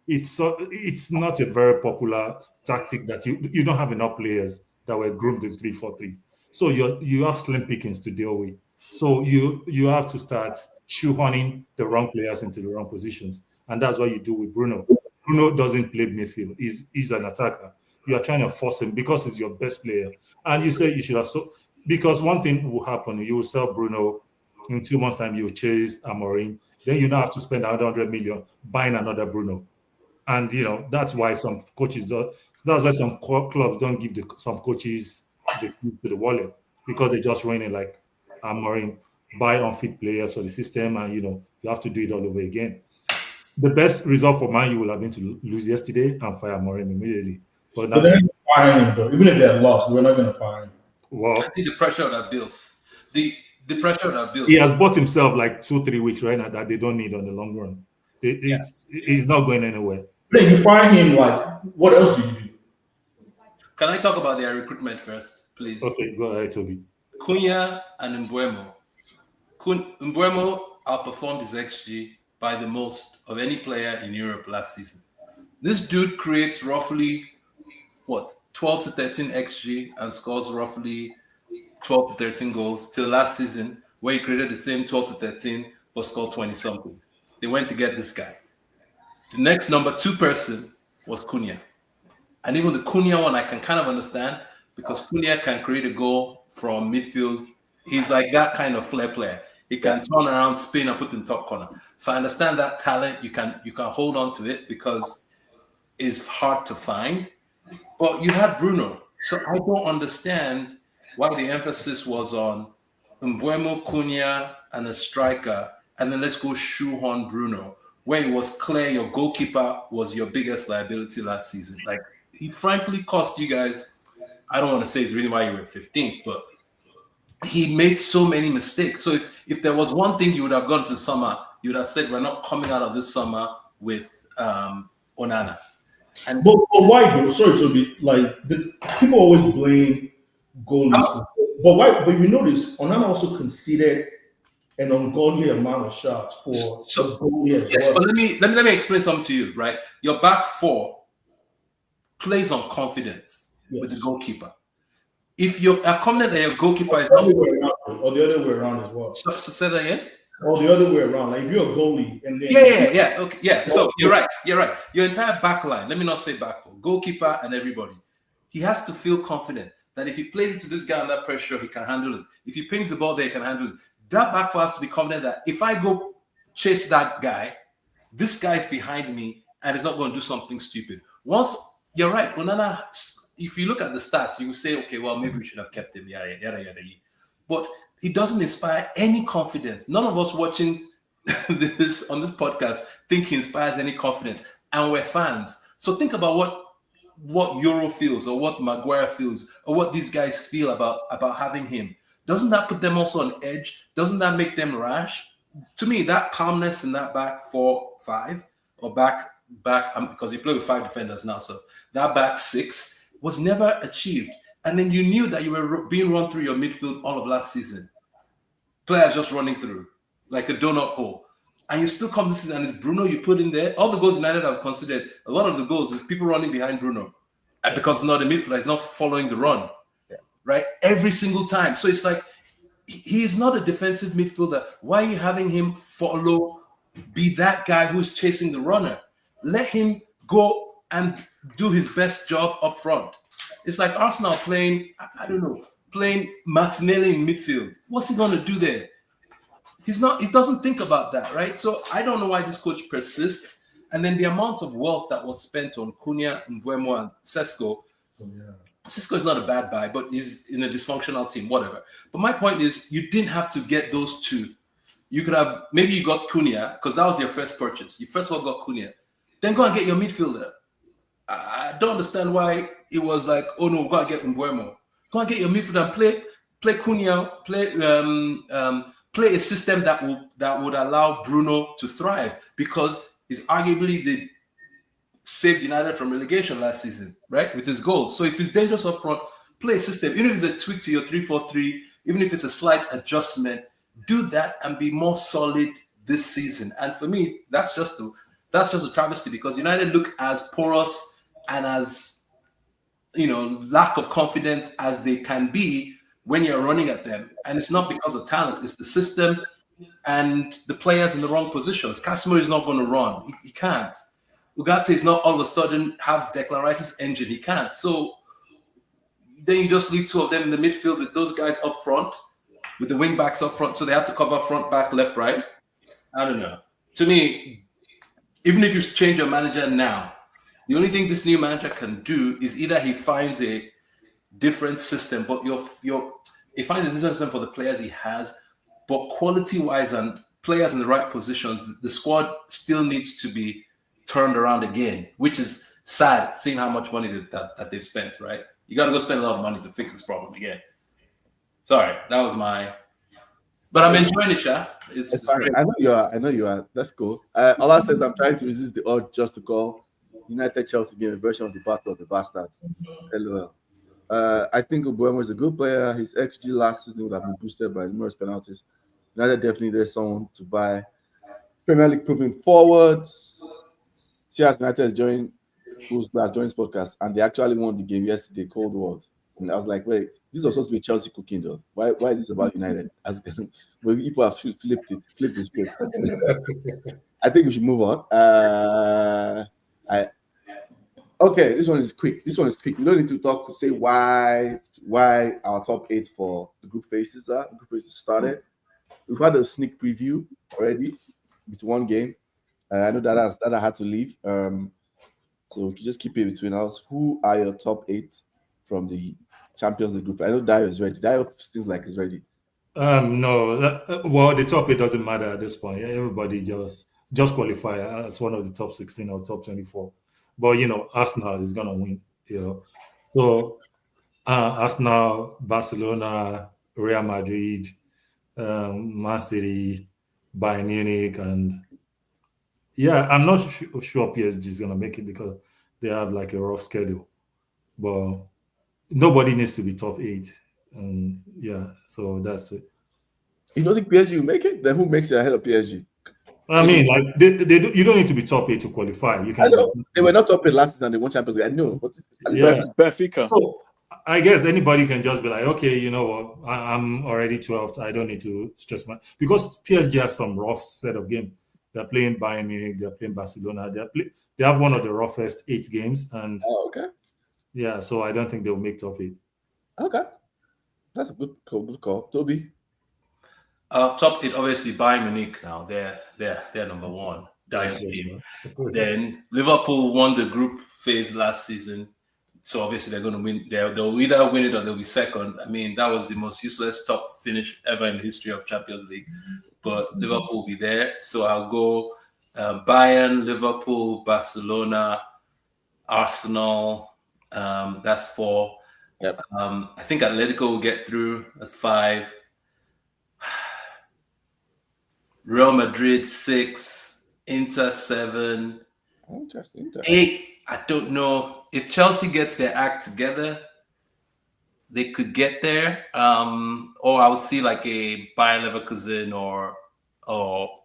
It's not a very popular tactic that you don't have enough players that were groomed in 3-4-3. So you have slim pickings to deal with. So you have to start shoehorning the wrong players into the wrong positions, and that's what you do with Bruno. Bruno doesn't play midfield; he's an attacker. You are trying to force him because he's your best player, and you say you should have so because one thing will happen: you will sell Bruno in 2 months' time. You will chase Amorim, then you now have to spend another 100 million buying another Bruno, and that's why some coaches. That's why some clubs don't give some coaches the keys to the wallet because they just run it like Amorim, buy unfit players for the system, and you have to do it all over again. The best result for Man U will have been to lose yesterday and fire Amorim immediately. But they're not going to fire him, though. Even if they're lost, we're not going to fire him. Well, I think the pressure that built. The pressure that built. He has bought himself like 2-3 weeks right now that they don't need on the long run. He's not going anywhere. But if you fire him, like, what else do you do? Can I talk about their recruitment first, please? Okay, go ahead, Toby. Cunha and Mbeumo. Mbeumo outperformed his XG by the most of any player in Europe last season. This dude creates roughly 12 to 13 XG and scores roughly 12 to 13 goals till last season, where he created the same 12 to 13 but scored 20 something. They went to get this guy. The next number 2 person was Cunha. And even the Cunha one I can kind of understand because Cunha can create a goal from midfield. He's like that kind of flair player. He can turn around, spin, and put in top corner. So I understand that talent. You can hold on to it because it's hard to find. But you had Bruno. So I don't understand why the emphasis was on Mbeumo, Cunha, and a striker, and then let's go shoehorn Bruno, where it was clear your goalkeeper was your biggest liability last season. Like, he frankly cost you guys, I don't want to say it's the reason why you were 15th, but he made so many mistakes. So if there was one thing you would have gone to summer, you would have said, we're not coming out of this summer with Onana. But why though? Sorry, Toby. Like people always blame goalies, but why? But you notice Onana also conceded an ungodly amount of shots for the goalie as well. But let me explain something to you. Right, your back four plays on confidence with the goalkeeper. If you're confident that your goalkeeper is not, or the other way around as well. So say that again. Or the other way around. Like if you're a goalie and then Okay, yeah. So you're right. Your entire back line, let me not say back four, goalkeeper and everybody, he has to feel confident that if he plays it to this guy under pressure, he can handle it. If he pings the ball there, he can handle it. That back four has to be confident that if I go chase that guy, this guy's behind me and he's not going to do something stupid. Once you're right, Onana, if you look at the stats, you will say, okay, well, maybe we should have kept him. Yada. But he doesn't inspire any confidence. None of us watching this on this podcast think he inspires any confidence, and we're fans. So think about what Euro feels, or what Maguire feels, or what these guys feel about having him. Doesn't that put them also on edge? Doesn't that make them rash? To me, that calmness in that back 4-5 or back because he played with 5 defenders now, so that back 6 was never achieved. And then you knew that you were being run through your midfield all of last season. Players just running through like a donut hole. And you still come this season and it's Bruno you put in there. All the goals United have considered, a lot of the goals is people running behind Bruno. Because it's not a midfielder, he's not following the run. Yeah. Right? Every single time. So it's like, he is not a defensive midfielder. Why are you having him be that guy who's chasing the runner? Let him go and do his best job up front. It's like Arsenal playing Martinelli in midfield. What's he going to do there? He doesn't think about that, right? So I don't know why this coach persists. And then the amount of wealth that was spent on Cunha, Mbeumo, and Sesko. Sesko is not a bad buy, but he's in a dysfunctional team, whatever. But my point is, you didn't have to get those two. You could have, maybe you got Cunha, because that was your first purchase. You first of all got Cunha. Then go and get your midfielder. I don't understand why it was like, oh no, go and get Mbeumo. Go and get your midfielder and play Cunha, play a system that would allow Bruno to thrive, because he's arguably the saved United from relegation last season, right? With his goals. So if he's dangerous up front, play a system. Even if it's a tweak to your 3-4-3, even if it's a slight adjustment, do that and be more solid this season. And for me, that's just a travesty, because United look as porous and as lack of confidence as they can be when you're running at them. And it's not because of talent, it's the system and the players in the wrong positions. Casemiro is not going to run. He can't. Ugarte is not all of a sudden have Declan Rice's engine. He can't. So then you just leave two of them in the midfield with those guys up front, with the wing backs up front. So they have to cover front, back, left, right. I don't know. To me, even if you change your manager now, the only thing this new manager can do is either he finds a different system, but he finds a different system for the players he has, but quality-wise and players in the right positions, the squad still needs to be turned around again, which is sad, seeing how much money that they've spent, right? You got to go spend a lot of money to fix this problem again. Sorry, that was my... But I'm enjoying it, Sha. It's great. I know you are. That's cool. Allah says, I'm trying to resist the urge just to call United Chelsea game a version of the Battle of the Bastards. LOL. I think Ubuemo is a good player. His XG last season would have been boosted by numerous penalties. United definitely there's someone to buy. Premier League proving forwards. CS United has joined this podcast, and they actually won the game yesterday, Cold War. And I was like, wait, this was supposed to be Chelsea cooking though. Why is this about United? When people have flipped the script. I think we should move on. Okay, this one is quick. We don't need to say why our top 8 for the group phases are. The group phases started. We've had a sneak preview already with one game. I know that I had to leave. So we can just keep it between us. Who are your top 8 from the Champions League group? I know Dio is ready. Dio seems like he's ready. No. Well, the top 8 doesn't matter at this point. Everybody just qualify as one of the top 16 or top 24. But, Arsenal is going to win, So, Arsenal, Barcelona, Real Madrid, Man City, Bayern Munich, and I'm not sure PSG is going to make it because they have like a rough schedule. But nobody needs to be top 8. And so that's it. You don't think PSG will make it? Then who makes it ahead of PSG? I mean, like you don't need to be top 8 to qualify. You can. They were not top 8 last season and they won Champions League. I know, but Benfica. So, I guess anybody can just be like, okay, you know what? I'm already 12th. I don't need to stress because PSG has some rough set of games. They're playing Bayern Munich. They're playing Barcelona. They have one of the roughest 8 games, and so I don't think they'll make top 8. Okay, that's a good call. Toby. Top 8, obviously Bayern Munich. Now they're number 1, Dio's team. Then Liverpool won the group phase last season, so obviously they're going to win. They'll either win it or they'll be second. I mean, that was the most useless top finish ever in the history of Champions League. But Liverpool will be there, so I'll go Bayern, Liverpool, Barcelona, Arsenal. That's 4. Yep. I think Atletico will get through. That's 5. Real Madrid 6, Inter 7, interesting. 8. I don't know if Chelsea gets their act together, they could get there. Or I would see like a Bayer Leverkusen or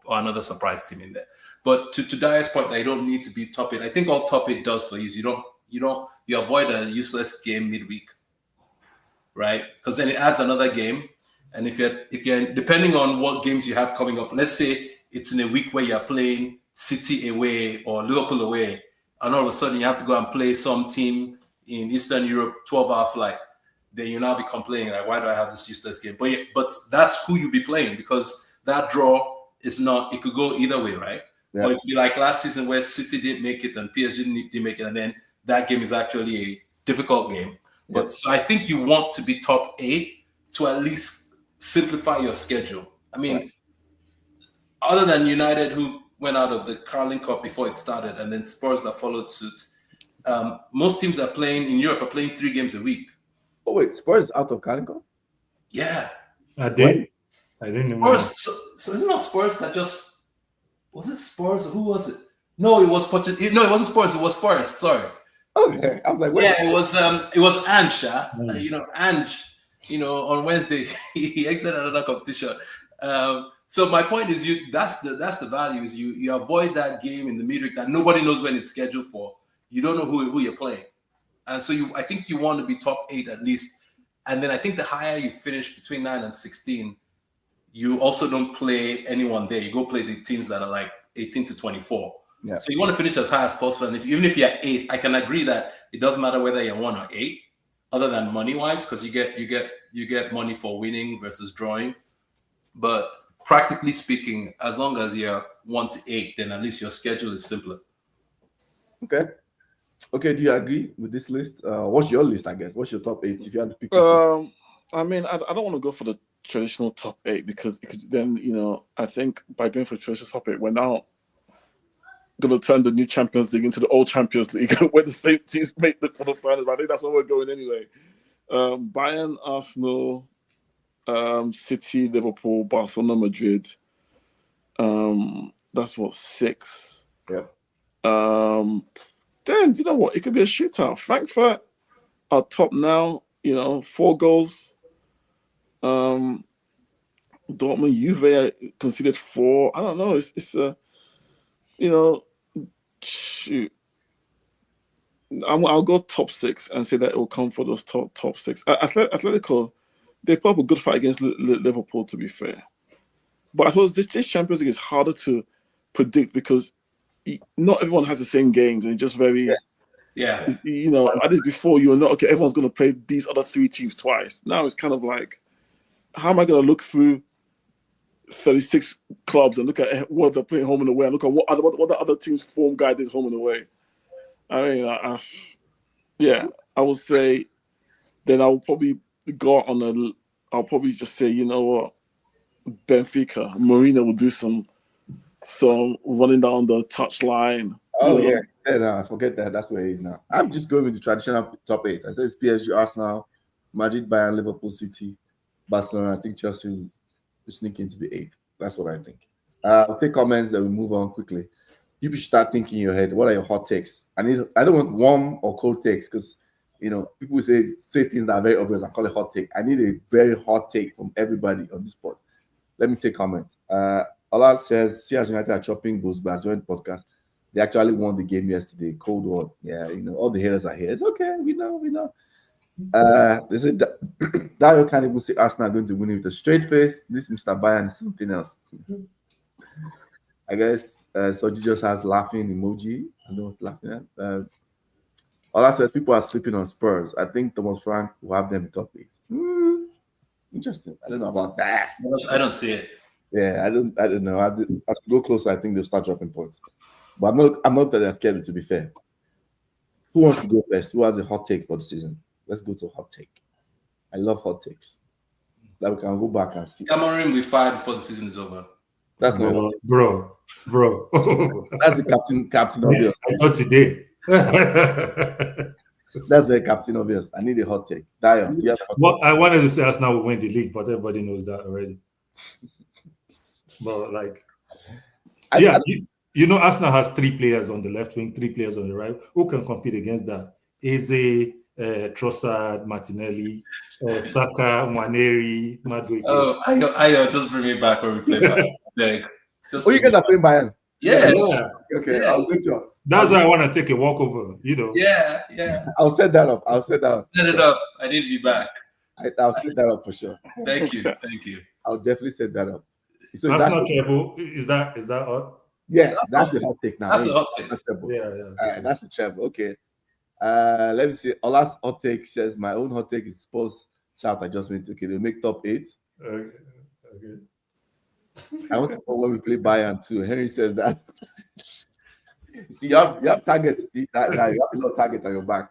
another surprise team in there. But to Dio's point, that you don't need to be top 8. I think all top 8 does for you is you avoid a useless game midweek, right? Because then it adds another game. And if you're depending on what games you have coming up, let's say it's in a week where you're playing City away or Liverpool away, and all of a sudden you have to go and play some team in Eastern Europe, 12-hour flight, then you now be complaining like, why do I have this useless game? But that's who you'll be playing, because that draw is not. It could go either way, right? Yeah. Or it could be like last season where City didn't make it and PSG didn't make it, and then that game is actually a difficult game. But so I think you want to be top 8 to at least simplify your schedule. I mean, other than United, who went out of the Carling Cup before it started, and then Spurs that followed suit, most teams are playing in Europe are playing 3 games a week. Oh wait, Spurs out of Carling Cup? Yeah, I didn't know. So it's not Spurs that just was it Spurs? Who was it? No, it was Pochettino. No, it wasn't Spurs. It was Forest. Sorry. Okay, I was like, wait. Yeah, it was Ange. Ange. On Wednesday he exited another competition. So my point is, that's the value is you avoid that game in the midweek that nobody knows when it's scheduled for. You don't know who you're playing. And so I think you want to be top 8 at least. And then I think the higher you finish between 9 and 16, you also don't play anyone there. You go play the teams that are like 18 to 24. Yeah. So you want to finish as high as possible. And even if you're 8th, I can agree that it doesn't matter whether you're 1 or 8, other than money-wise, because you get money for winning versus drawing. But practically speaking, as long as you're 1 to 8, then at least your schedule is simpler. Okay, do you agree with this list? What's your list, I guess? What's your top 8 if you had to pick? I mean, I don't want to go for the traditional top 8 because it could then, I think by going for the traditional top 8, we're now going to turn the new Champions League into the old Champions League where the same teams make the quarterfinals. I think that's where we're going anyway. Bayern, Arsenal, City, Liverpool, Barcelona, Madrid. That's what, 6. Yeah. Then, you know what? It could be a shootout. Frankfurt are top now, 4 goals. Dortmund, Juve conceded 4. I don't know. It's shoot. I'll go top 6 and say that it will come for those top 6. Atletico, they put up a good fight against Liverpool, to be fair. But I suppose this Champions League is harder to predict because not everyone has the same games, and it's just very, at least before you know, okay, everyone's going to play these other 3 teams twice. Now it's kind of like, how am I going to look through 36 clubs and look at what they're playing home and away, and look at what the other teams' form guide is home and away? I mean, I would say then I will probably I'll probably just say, you know what, Benfica, Mourinho will do some running down the touchline. Oh, yeah. No, forget that. That's where he is now. I'm just going with the traditional top 8. I said it's PSG, Arsenal, Madrid, Bayern, Liverpool, City, Barcelona. I think Chelsea will sneak into the 8th. That's what I think. I'll take comments, then we move on quickly. You should start thinking in your head, what are your hot takes? I don't want warm or cold takes because, people say things that are very obvious. I call it hot take. I need a very hot take from everybody on this pod. Let me take comments. Alad says, Sears United are chopping bulls, but as joined the podcast, they actually won the game yesterday. Cold war. Yeah, all the haters are here. It's okay. We know. They said Dario can't even say Arsenal are going to win it with a straight face. This Mr. Bayern is something else. I guess Soji just has laughing emoji. I don't know what laughing at. Alad says people are sleeping on Spurs. I think Thomas Frank will have them in top 8. Interesting. I don't know about that. I don't see it. Yeah, I don't know. As we go closer, I think they'll start dropping points. But I'm not that scared, to be fair. Who wants to go first? Who has a hot take for the season? Let's go to a hot take. I love hot takes. That we can go back and see. Cameroon will be fired before the season is over. That's not bro. That's the captain obvious. I thought today. That's very captain obvious. I need a hot take. Dio, you have a hot take? I wanted to say Arsenal will win the league, but everybody knows that already. But Arsenal has 3 players on the left wing, 3 players on the right. Who can compete against that? Eze, Trossard, Martinelli, Saka, Nwaneri, Madueke. Oh, I just bring me back when we play Bayern. You guys are playing Bayern? Yes. Yeah. Okay, yes. I'll get you. That's why I want to take a walk over, Yeah. I'll set that up. Set it up. I need to be back. I'll set that up for sure. Thank you. I'll definitely set that up. So that's not treble. Is that odd? Yes, that's the hot take now. That's a hot take. Yeah. That's the treble. Okay. Let me see. Our last hot take says my own hot take is Spurs shout adjustment. Okay, they'll make top 8. Okay. I want to know when we play Bayern too. Henry says that. See, you have targets. You have a lot of target on your back.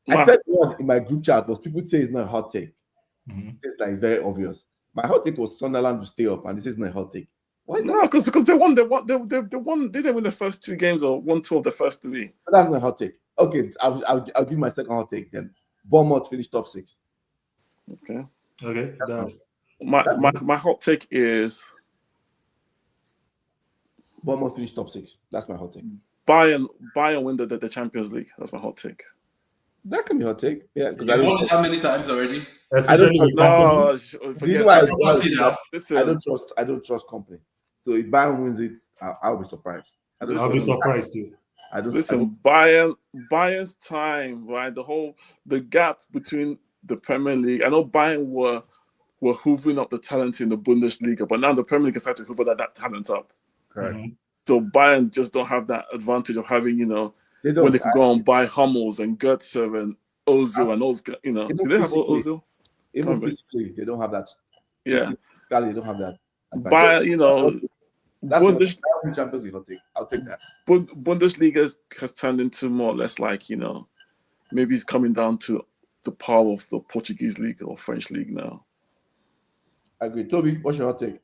I said one in my group chat, but people say it's not a hot take. It says like it's very obvious. My hot take was Sunderland to stay up, and this is not a hot take. Why is that? No, because they won. They won. They didn't win the first 2 games or 1-2 of the first 3. But that's not a hot take. Okay, I'll give my second hot take then. Bournemouth finish top 6. Okay. That's My hot take is Bournemouth finish top 6. That's my hot take. Bayern win the Champions League. That's my hot take. That can be a hot take. Yeah, because You've won how many times already? I don't trust. I don't trust company. So if Bayern wins it, I'll be surprised. I'll be surprised too. Listen, Bayern's time, right? The gap between the Premier League. I know Bayern were hoovering up the talent in the Bundesliga, but now the Premier League has had to hoover that talent up. Correct. Mm-hmm. So Bayern just don't have that advantage of having, when they could go and buy Hummels and Götze and Ozil and those guys, Do they have Ozil? Even physically, they don't have that. Yeah. Physically, they don't have that advantage. That's the Champions League. I'll take that. Bundesliga has turned into more or less like, maybe it's coming down to the power of the Portuguese league or French league now. I agree. Toby, what's your hot take?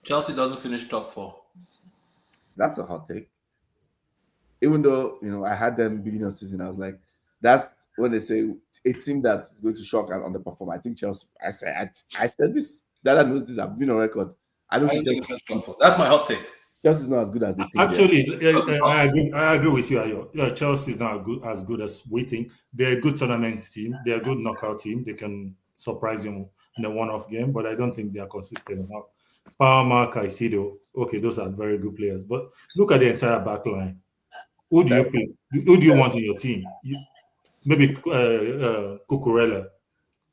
Chelsea doesn't finish top 4. That's a hot take. Even though, I had them beginning of season, I was like, that's when they say a team that's going to shock and underperform. I think Chelsea, I said this. Dada knows this. I've been on record. I don't think they finish top 4. That's my hot take. Chelsea's not as good as they think. Actually, I agree with you, Ayo. Yeah, Chelsea is not as good as we think. They're a good tournament team. They're a good knockout team. They can surprise you in a one-off game, but I don't think they are consistent enough. Palmer, Caicedo, okay, those are very good players. But look at the entire back line. Who do you pick? Who do you want in your team? Maybe Cucurella.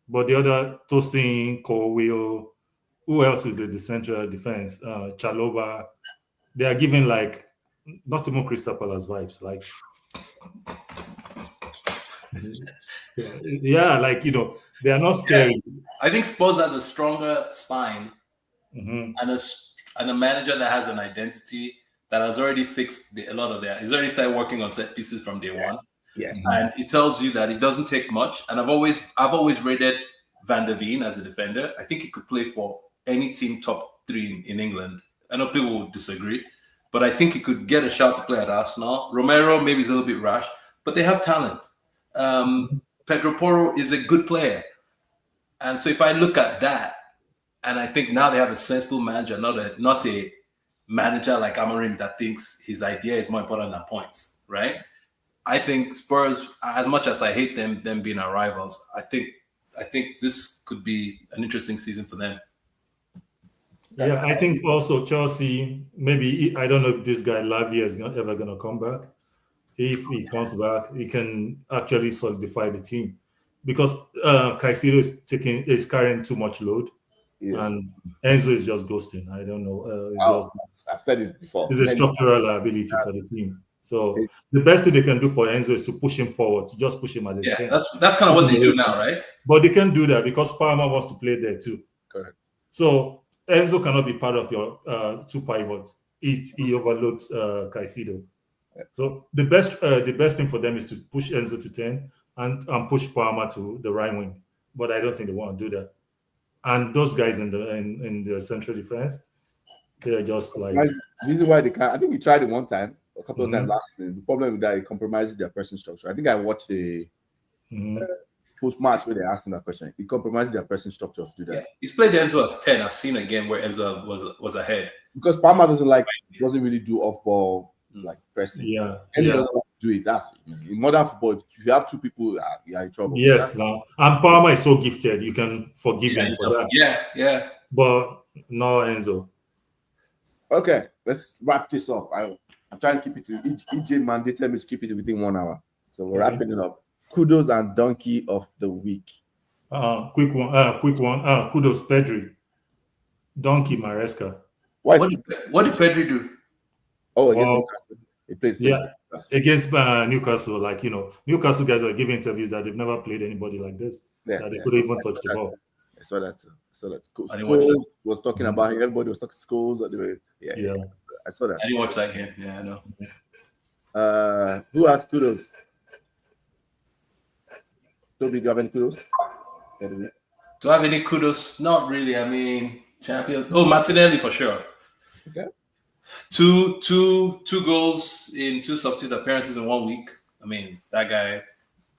But the other, Tosin, Colwill, who else is in the central defense? Chalobah. They are giving not even Crystal Palace vibes. They are not scary. I think Spurs has a stronger spine mm-hmm. and a manager that has an identity that has already fixed a lot of that. He's already started working on set pieces from day one. Yes. And it tells you that it doesn't take much. And I've always rated Van der Veen as a defender. I think he could play for any team top 3 in England. I know people will disagree, but I think he could get a shot to play at Arsenal. Romero maybe is a little bit rash, but they have talent. Pedro Porro is a good player. And so if I look at that, and I think now they have a sensible manager, not a manager like Amorim that thinks his idea is more important than points, right? I think Spurs, as much as I hate them being our rivals, I think this could be an interesting season for them. Yeah, I think also Chelsea, maybe, I don't know if this guy Lavia is ever going to come back. If he comes back, he can actually solidify the team. Because Caicedo is carrying too much load. Yes. And Enzo is just ghosting. I don't know. I've said it before. It's a structural liability for the team. So the best thing they can do for Enzo is to push him forward, to just push him at the 10. That's kind of what they do now, right? But they can't do that because Palmer wants to play there too. Correct. So Enzo cannot be part of your 2 pivots. He overloads Caicedo. Yeah. So the best thing for them is to push Enzo to 10 and push Palmer to the right wing. But I don't think they want to do that. And those guys in the central defense, they're just like. The reason why they can't. I think he tried it one time, a couple of times last season. The problem with that, it compromises their pressing structure. I think I watched the post-match where they asked him that question. It compromises their pressing structure to do that. Yeah. He's played Enzo as 10. I've seen a game where Enzo was ahead. Because Palmer doesn't really do off-ball pressing. Yeah. And he doesn't want to do it. That's in modern football. If you have 2 people, you're in trouble. Yes, and Palmer is so gifted. You can forgive him for that. Yeah. But no Enzo. Okay, let's wrap this up. I'm trying to keep it to EJ mandated me to keep it within 1 hour. So we're wrapping it up. Kudos and Donkey of the week. Quick one. Kudos Pedri. Donkey Maresca. What did Pedri do? Oh, against Newcastle. He played against Newcastle. Newcastle guys are giving interviews that they've never played anybody like this. That they couldn't even touch the ball. I saw that too. Scholes was talking about him. Everybody was talking Scholes. Yeah. I saw that. I didn't watch that game. Yeah, I know. Who has kudos? Toby, do you have any kudos? Do I have any kudos? Not really. I mean, champion. Oh, Martinelli for sure. Okay. Two goals in 2 substitute appearances in 1 week. I mean, that guy,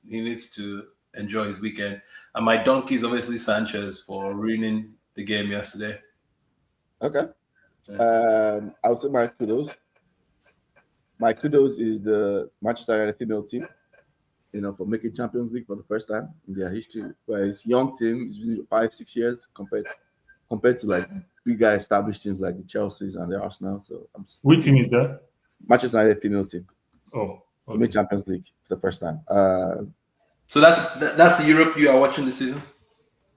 he needs to enjoy his weekend. And my donkey is obviously Sanchez for ruining the game yesterday. Okay. I'll take my kudos. My kudos is the Manchester United female team, for making Champions League for the first time in their history. But it's a young team. It's been 5-6 years compared to big guy established teams like the Chelseas and the Arsenal. So Which team is that? Manchester United 3-0 team. Oh, We made Champions League for the first time. So that's the Europe you are watching this season.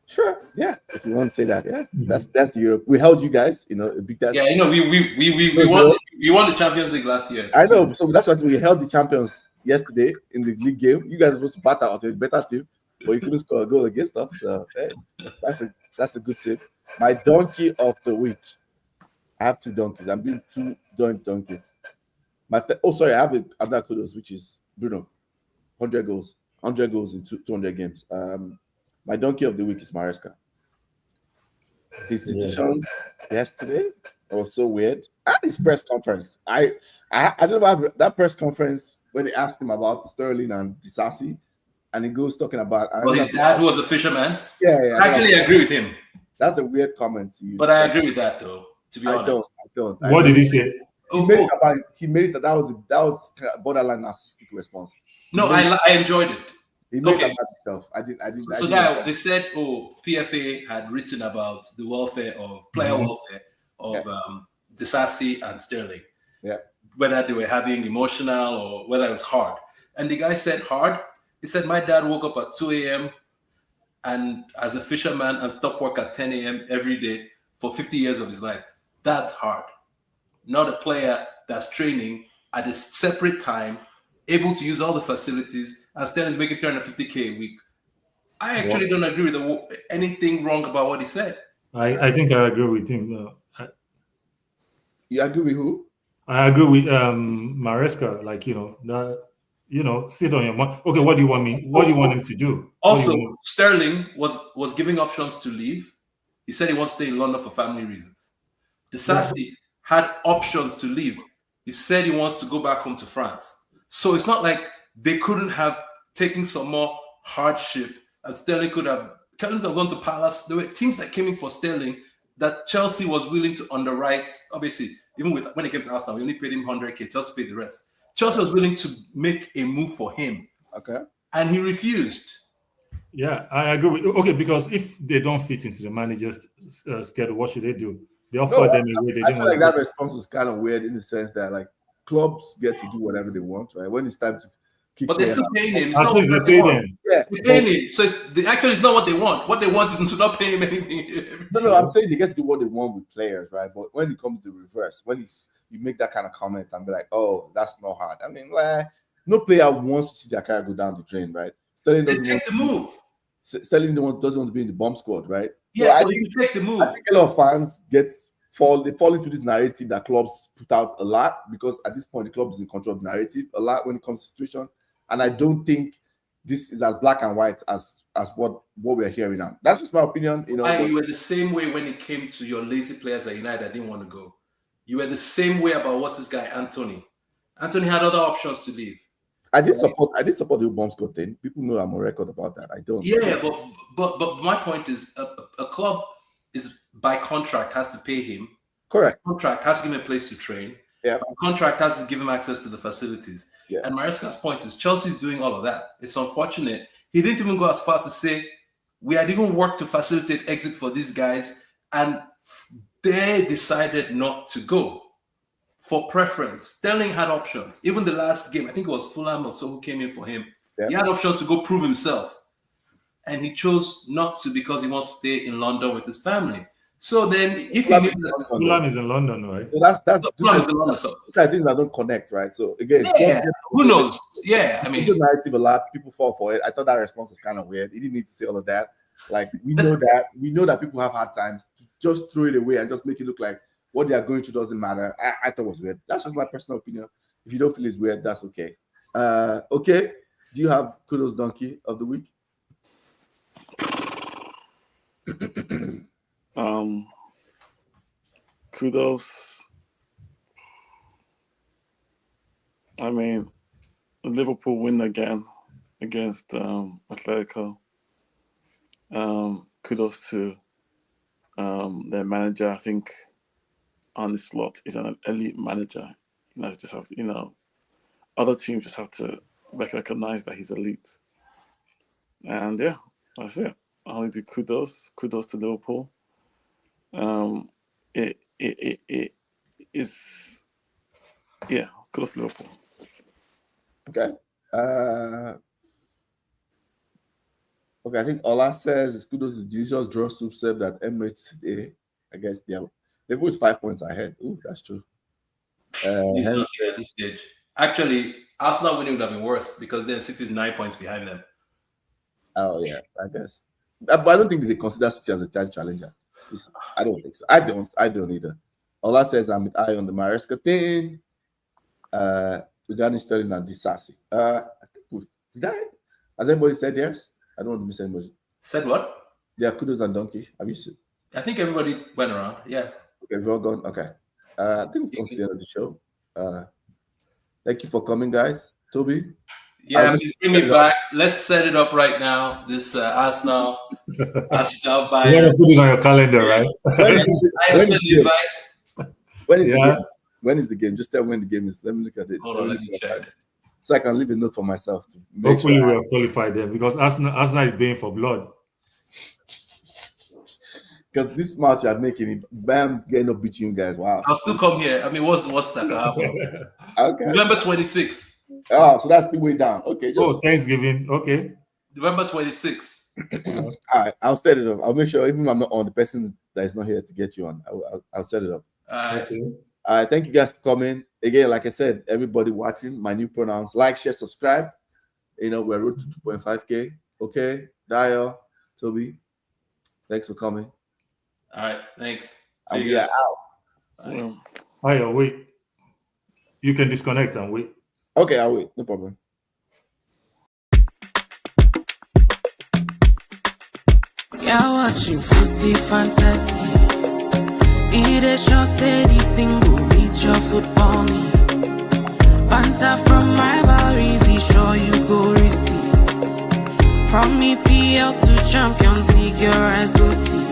Sure, yeah. If you want to say that, yeah, that's Europe. We held you guys, beat that. Yeah, we won the Champions League last year. I know, so that's why we held the champions yesterday in the league game. You guys were supposed to batter us a better team, but you couldn't score a goal against us. So hey, that's a good tip. My donkey of the week. I have 2 donkeys. I'm doing 2 donkeys. I have another kudos, which is Bruno. 100 goals in 200 games. My donkey of the week is Maresca. His decisions yesterday were so weird. At his press conference, I don't know about that press conference when they asked him about Sterling and Disasi, and he goes talking about. Well, his dad was a fisherman. Yeah. I actually agree with him. That's a weird comment to use. But I agree with that, though. To be honest, I don't. What did he say? He made it that was borderline narcissistic response. No, I enjoyed it. He made it about himself. I didn't. So they said, PFA had written about the welfare of player welfare of Disasi and Sterling. Yeah. Whether they were having emotional or whether it was hard. And the guy said hard. He said, my dad woke up at 2 a.m. and as a fisherman and stopped work at 10 a.m. every day for 50 years of his life. That's hard. Not a player that's training at a separate time, able to use all the facilities, and Sterling's making 350K a week. I actually don't agree with anything wrong about what he said. I think I agree with him. You agree with who? I agree with Maresca. Sit on your money. Okay, what do you want me? What do you want him to do? Also, Sterling was giving options to leave. He said he wants to stay in London for family reasons. Disasi had options to leave. He said he wants to go back home to France. So it's not like they couldn't have taken some more hardship and Sterling could have gone to Palace. There were teams that came in for Sterling that Chelsea was willing to underwrite. Obviously, even when it came to Arsenal, we only paid him 100K. Chelsea paid the rest. Chelsea was willing to make a move for him. Okay. And he refused. Yeah, I agree with because if they don't fit into the manager's schedule, what should they do? They offer them a way they didn't want. I feel like that response was kind of weird in the sense that like clubs get to do whatever they want, right? When it's time to kick, but they're still paying him. As long as they pay them, they're paying him. So it's not what they want. What they want is to not pay him anything. No, I'm saying they get to do what they want with players, right? But when it comes to the reverse, when you make that kind of comment and be like, "Oh, that's not hard." I mean, no player wants to see their career go down the drain, right? Sterling doesn't take the move. Sterling doesn't want to be in the bomb squad, right? So yeah, you take the move. I think a lot of fans fall into this narrative that clubs put out a lot because at this point the club is in control of the narrative a lot when it comes to situation, and I don't think this is as black and white as what we're hearing now. That's just my opinion. You were the same way when it came to your lazy players at United that didn't want to go. You were the same way about what's this guy Anthony. Anthony had other options to leave. I did support the bomb squad thing. People know I'm on record about that. I don't. Yeah, but my point is a club is by contract has to pay him. Correct. By contract has to give him a place to train. Yeah. By contract has to give him access to the facilities. Yeah. And Maresca's point is Chelsea's doing all of that. It's unfortunate. He didn't even go as far to say we had even worked to facilitate exit for these guys, and they decided not to go. For preference, Sterling had options. Even the last game, I think it was Fulham or so who came in for him. Yeah. He had options to go prove himself. And he chose not to because he wants to stay in London with his family. So then if Fulham is in London, right? So that's Fulham is in London. So I think that don't connect, right? So again, who knows? Yeah, I mean the narrative a lot, people fall for it. I thought that response was kind of weird. He didn't need to say all of that. Like we know that people have hard times. Just throw it away and just make it look like what they are going through doesn't matter. I thought it was weird. That's just my personal opinion. If you don't feel it's weird, that's okay. Okay. Do you have Kudos Donkey of the week? Kudos. I mean, Liverpool win again against Atletico. Kudos to their manager. I think Arne Slot is an elite manager. Just have to, other teams just have to recognize that he's elite. And yeah, that's it. I only do kudos to Liverpool. is kudos Liverpool. Okay. Okay, I think Ola says it's kudos is delicious draw soup served at Emirates today. I guess Liverpool is 5 points ahead. Ooh, that's true. He's not here at this stage. Actually, Arsenal winning would have been worse because then City's 9 points behind them. Oh yeah, I guess. But I don't think they consider City as a title challenger. I don't think so. I don't either. Ola says I'm with eye on the Maresca thing. Regarding Sterling and Disasi. Is that it? Has anybody said theirs? I don't want to miss anybody. Said what? Yeah, Kudos and Donkey. Have you seen? I think everybody went around. Yeah. Okay, we've all gone. Okay. I think we've come to the end of the show. Thank you for coming, guys. Toby? Yeah, please bring me back. Let's set it up right now. This Arsenal You by. want to put it on your calendar, right? When is the game? Just tell me when the game is. Let me look at it. Hold on, let me check. So I can leave a note for myself. Hopefully we are qualified then because Arsenal is paying for blood. Because this match I'm making, bam, getting up beating you guys. Wow. I'll still come here. I mean, what's that gonna happen? Okay. November 26th. Oh, so that's the way down. Okay. Thanksgiving. Okay. November 26th. All right, I'll set it up. I'll make sure even if I'm not on, the person that is not here to get you on, I'll set it up. All right. Thank you guys for coming. Again, like I said, everybody watching, my new pronouns, like, share, subscribe. We're road to 2.5K. Okay. Dio, Toby, thanks for coming. All right. Thanks. We are out. Hi, wait. You can disconnect and wait. Okay, I'll wait. No problem. You're watching Footy Fantasy. It is your steady thing, go beat your football needs. Banter from rivalries, he sure you go receive. From EPL to Champions League, your eyes go see.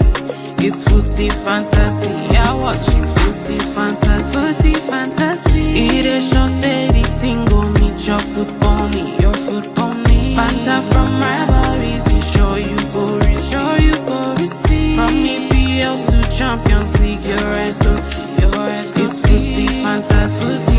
It's Footy Fantasy. You're watching Footy Fantasy. Footy Fantasy. It is your steady thing, go meet your football need. Your football need. Banter from rivalries, he sure you go receive. From EPL to Champions League, your eyes go see. It's Footy Fantasy.